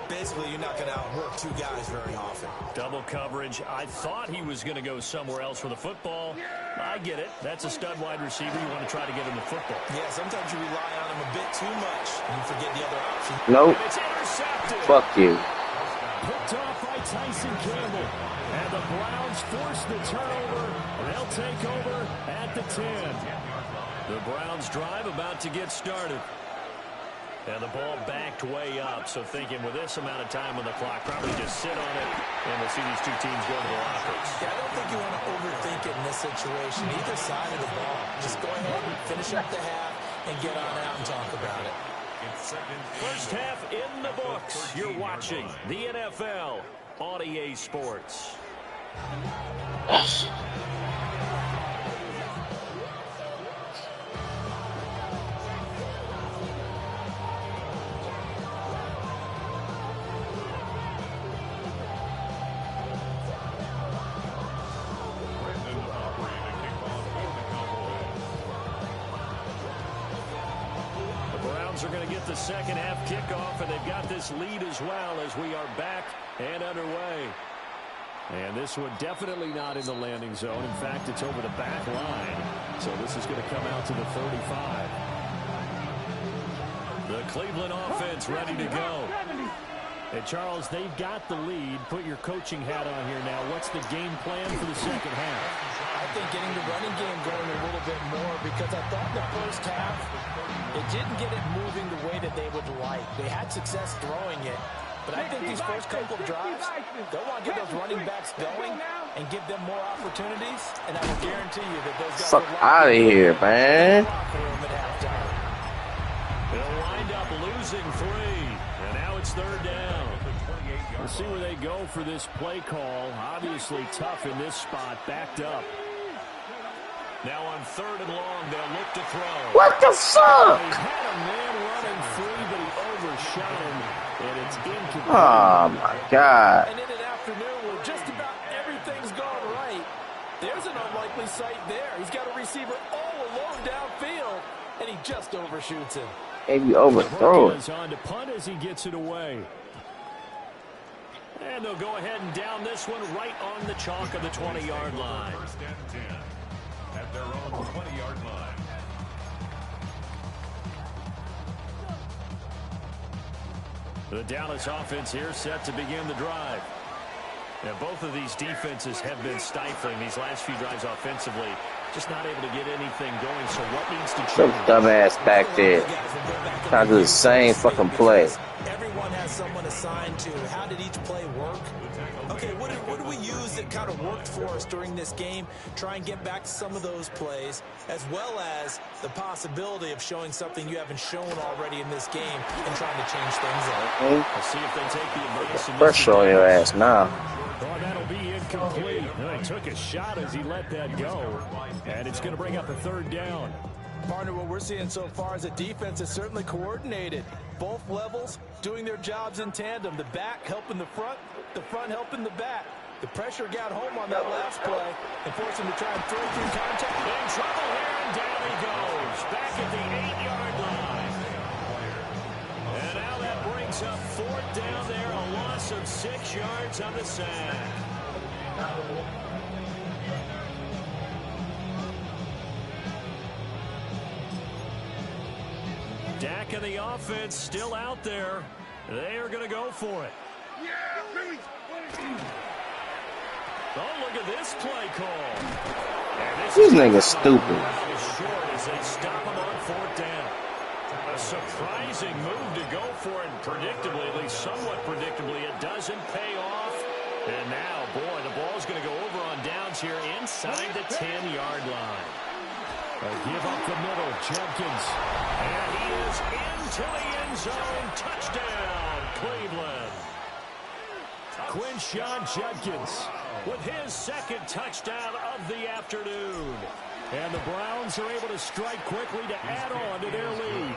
Basically, you're not going to outwork two guys very often.
Double coverage. I thought he was going to go somewhere else for the football. I get it. That's a stud wide receiver. You want to try to get him the football.
Yeah, sometimes you rely on him a bit too much, and you forget the other option.
Nope.
And it's intercepted.
Fuck you.
Picked off by Tyson Campbell. And the Browns force the turnover. They'll take over at the 10. The Browns drive about to get started. And the ball backed way up, so thinking with this amount of time on the clock, probably just sit on it, and we'll see these two teams go to the lockers.
Yeah, I don't think you want to overthink it in this situation. Either side of the ball. Just go ahead and finish up the half and get on out and talk about it.
First half in the books. You're watching the NFL on EA Sports. Are going to get the second half kickoff, and they've got this lead as well as we are back and underway. And this one definitely not in the landing zone. In fact, it's over the back line. So this is going to come out to the 35. The Cleveland offense ready to go. And Charles, they've got the lead. Put your coaching hat on here now. What's the game plan for the second half?
I think getting the running game going a little bit more, because I thought the first half, it didn't get it moving the way that they would like. They had success throwing it, but I think these first couple of drives, they'll want to get those running backs going and give them more opportunities, and I will guarantee you that those guys
Fuck out of here, man.
They'll wind up losing 3, and now it's 3rd down. We'll see where they go for this play call. Obviously tough in this spot, backed up. Now on 3rd and long, they'll look to throw.
What the fuck?
He's had a man running free shot him, and it's incomplete.
Oh, my God.
And in an afternoon where just about everything's gone right, there's an unlikely sight there. He's got a receiver all alone downfield, and he just overshoots him.
Maybe overthrow it.
On to punt as he gets it away. And they'll go ahead and down this one right on the chalk of the 20-yard line.
First and 10 at their own 20-yard line.
The Dallas offense here set to begin the drive. Now, both of these defenses have been stifling these last few drives offensively. Just not able to get anything going, so what needs to
Some
change?
dumbass back there. Trying to do the same fucking play.
Everyone has someone assigned to. How did each play work? Okay, what do we use that kind of worked for us during this game? Try and get back to some of those plays, as well as the possibility of showing something you haven't shown already in this game and trying to change things up.
We'll see if they take the advice.
Pressure on your ass now.
Oh, that'll be incomplete. He took a shot as he let that go, and it's going to bring up a third down.
Partner, what we're seeing so far is a defense is certainly coordinated. Both levels doing their jobs in tandem. The back helping the front helping the back. The pressure got home on that last play and forced him to try and throw through contact.
In trouble here, and down he goes. Back at the 8-yard line. And now that brings up fourth down there, a loss of 6 yards on the sack. Dak and the offense still out there. They are going to go for it. Oh, look at this play call.
These niggas stupid.
Short as they stop him on fourth down. A surprising move to go for it, and predictably, at least somewhat predictably, it doesn't pay off. And now, boy, the ball's going to go over on downs here inside the 10-yard line. A give up the middle, Jenkins. And he is into the end zone. Touchdown, Cleveland. Quinshon Judkins with his second touchdown of the afternoon. And the Browns are able to strike quickly to add on to their lead.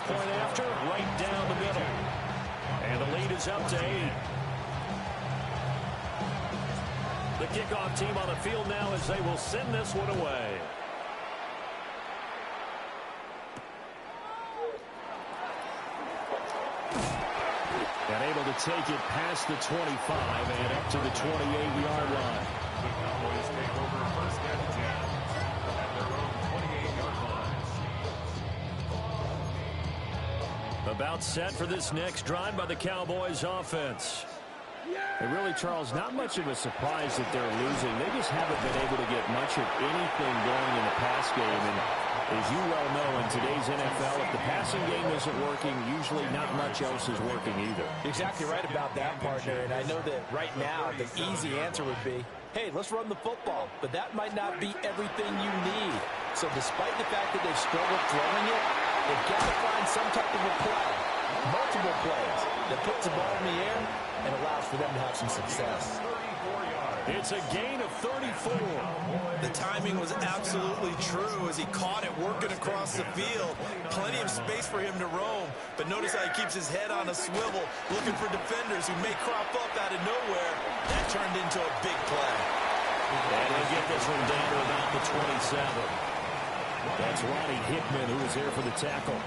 Point after, right down the middle. And the lead is up to 8. The kickoff team on the field now as they will send this one away. And able to take it past the 25 and up to the 28-yard line.
The Cowboys take over first and 10 at their own 28-yard line.
About set for this next drive by the Cowboys offense. And really, Charles, not much of a surprise that they're losing. They just haven't been able to get much of anything going in the pass game. And as you well know, in today's NFL, if the passing game isn't working, usually not much else is working either.
Exactly right about that, partner. And I know that right now the easy answer would be, hey, let's run the football. But that might not be everything you need. So despite the fact that they've struggled throwing it, they've got to find some type of a play, multiple plays, that puts the ball in the air and allows for them to have some success.
It's a gain of 34.
The timing was absolutely true as he caught it working across the field. Plenty of space for him to roam, but notice how he keeps his head on a swivel, looking for defenders who may crop up out of nowhere. That turned into a big play.
And they get this one down to about the 27. That's Ronnie Hickman who is there for the tackle.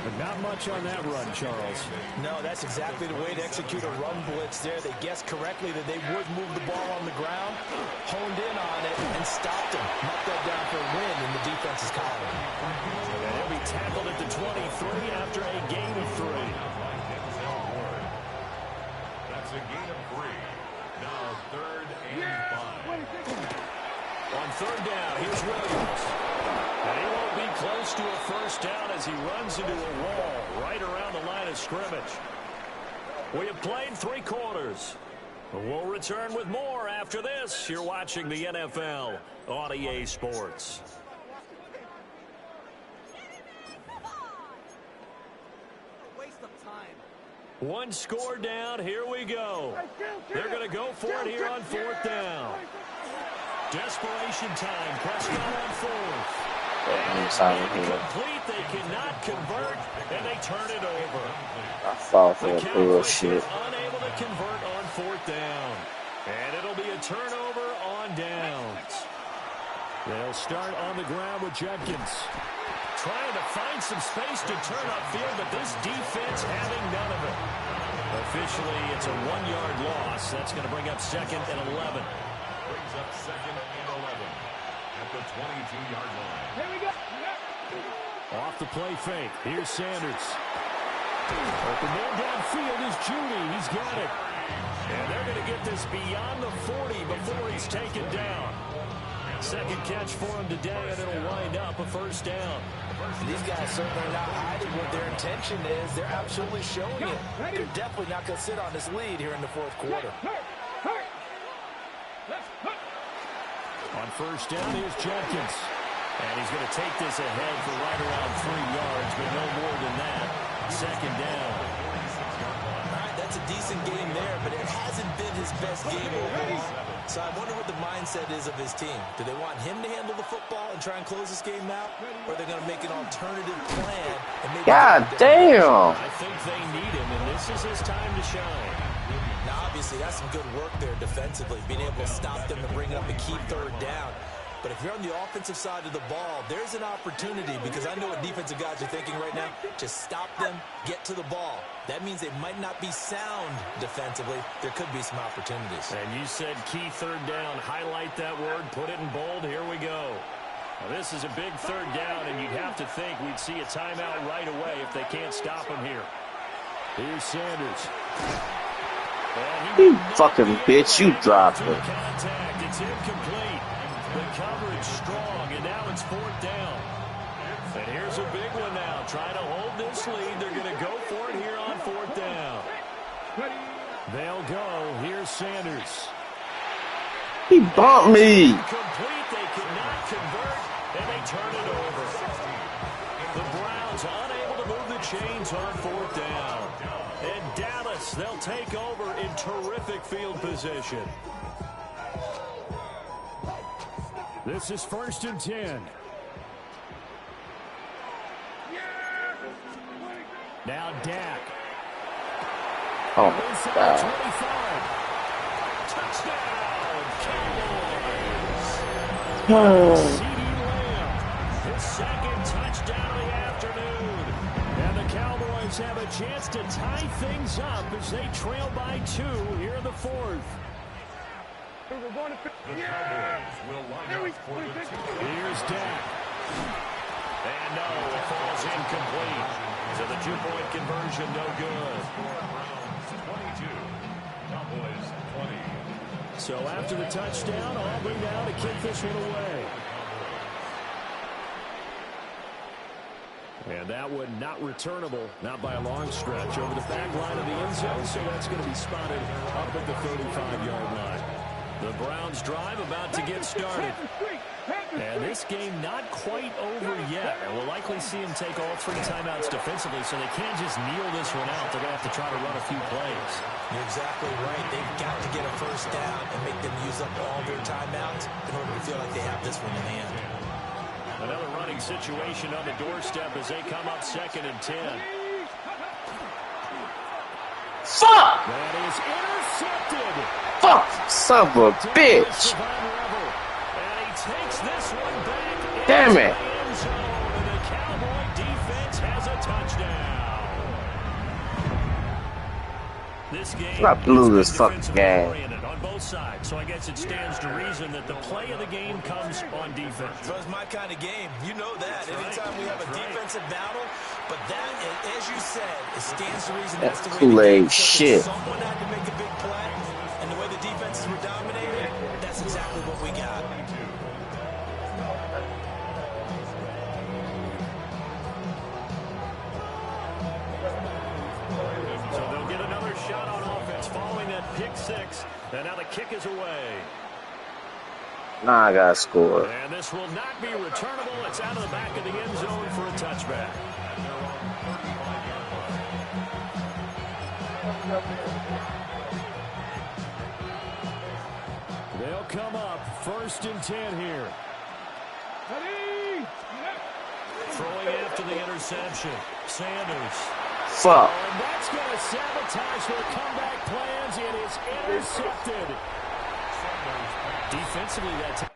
But not much on that run, Charles.
No, that's exactly the way to execute a run blitz there. They guessed correctly that they would move the ball on the ground, honed in on it, and stopped him. Knocked that down for a win in the defense's column.
And he'll be tackled at the 23 after a gain of 3.
That's a gain of 3. Now 3rd and 5.
On 3rd down, here's Williams. And he won't be close to a first down as he runs into a wall right around the line of scrimmage. We have played 3 quarters. We'll return with more after this. You're watching the NFL on EA Sports.
Waste of time.
One score down. Here we go. They're going to go for it here on 4th down. Desperation time. Prescott on 4th. Incomplete, they cannot convert, and they turn it over.
I fall for
The
that
Cowboys
bullshit.
unable to convert on 4th down. And it'll be a turnover on downs. They'll start on the ground with Judkins. Trying to find some space to turn upfield, but this defense having none of it. Officially, it's a 1-yard loss. That's going to bring up 2nd and 11.
Brings up 2nd and 11 at the 22-yard line.
Here we go.
Off the play fake. Here's Sanders. Open man downfield is Judy. He's got it. And they're going to get this beyond the 40 before he's taken down. Second catch for him today, and it'll wind up a 1st down.
These guys certainly are not hiding what their intention is. They're absolutely showing it. They're definitely not going to sit on this lead here in the 4th quarter.
On 1st down, here's Judkins. And he's going to take this ahead for right around 3 yards, but no more than that. 2nd down.
All right, that's a decent game there, but it hasn't been his best game overall. So I wonder what the mindset is of his team. Do they want him to handle the football and try and close this game out? Or are they going to make an alternative plan? And maybe
God damn.
I think they need him, and this is his time to shine.
Now, obviously, that's some good work there defensively, being able to stop them and bring up a key 3rd down. But if you're on the offensive side of the ball, there's an opportunity, because I know what defensive guys are thinking right now. Just stop them, get to the ball. That means they might not be sound defensively. There could be some opportunities.
And you said key 3rd down. Highlight that word, put it in bold. Here we go. Now, this is a big 3rd down, and you'd have to think we'd see a timeout right away if they can't stop him here. Here's Sanders.
You fucking bitch, you dropped it.
Contact. It's incomplete. The coverage strong, and now it's 4th down. And here's a big one now. Trying to hold this lead. They're going to go for it here on 4th down. They'll go. Here's Sanders.
He bumped me.
Complete. They cannot convert, and they turn it over. The Browns unable to move the chains on 4th down. And Dallas, they'll take over in terrific field position. This is 1st and 10. Now Dak.
Oh, my God.
25. Touchdown, Cowboys. CeeDee Lamb, his 2nd touchdown of the afternoon. And the Cowboys have a chance to tie things up as they trail by 2 here in the 4th.
The Cowboys will line up for the 2.
Here's Dak. And no, it falls incomplete. So the 2-point conversion, no good.
Browns 22, Cowboys 20.
So after the touchdown, Aubrey now to kick this one away. And that one not returnable, not by a long stretch, over the back line of the end zone, so that's going to be spotted up at the 35-yard line. The Browns drive about to get started. And this game not quite over yet. And we'll likely see him take all 3 timeouts defensively, so they can't just kneel this one out. They're going to have to try to run a few plays.
You're exactly right. They've got to get a 1st down and make them use up all their timeouts in order to feel like they have this one in hand.
Another running situation on the doorstep as they come up 2nd and 10.
Fuck!
That is intercepted.
Fuck, son of a bitch.
And he takes this one back.
Damn it.
End zone, and the Cowboy defense has a touchdown. This game
I blew this fucking game.
oriented on both sides, so I guess it stands to reason that the play of the game comes on defense.
So it's my kind of game. You know that. Anytime we have a defensive battle, but that, as you said, it stands to reason that's the way the
Kool-Aid
game took it.
shit.
Someone had to make a big play, and the way the defenses were dominating, that's exactly what we got.
So they'll get another shot on offense following that pick 6, and now the kick is away.
Nah, I gotta score.
And this will not be returnable. It's out of the back of the end zone for a touchback. They'll come up 1st and 10 here.
Ready?
after the interception. Sanders.
Fuck.
And that's going to sabotage their comeback plans. It is intercepted. Defensively, that time.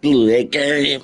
Blew that game.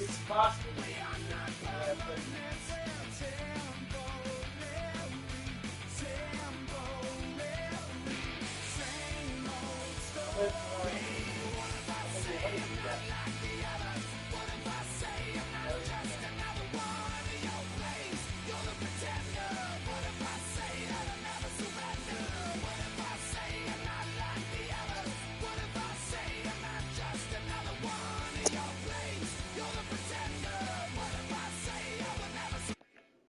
It's possible.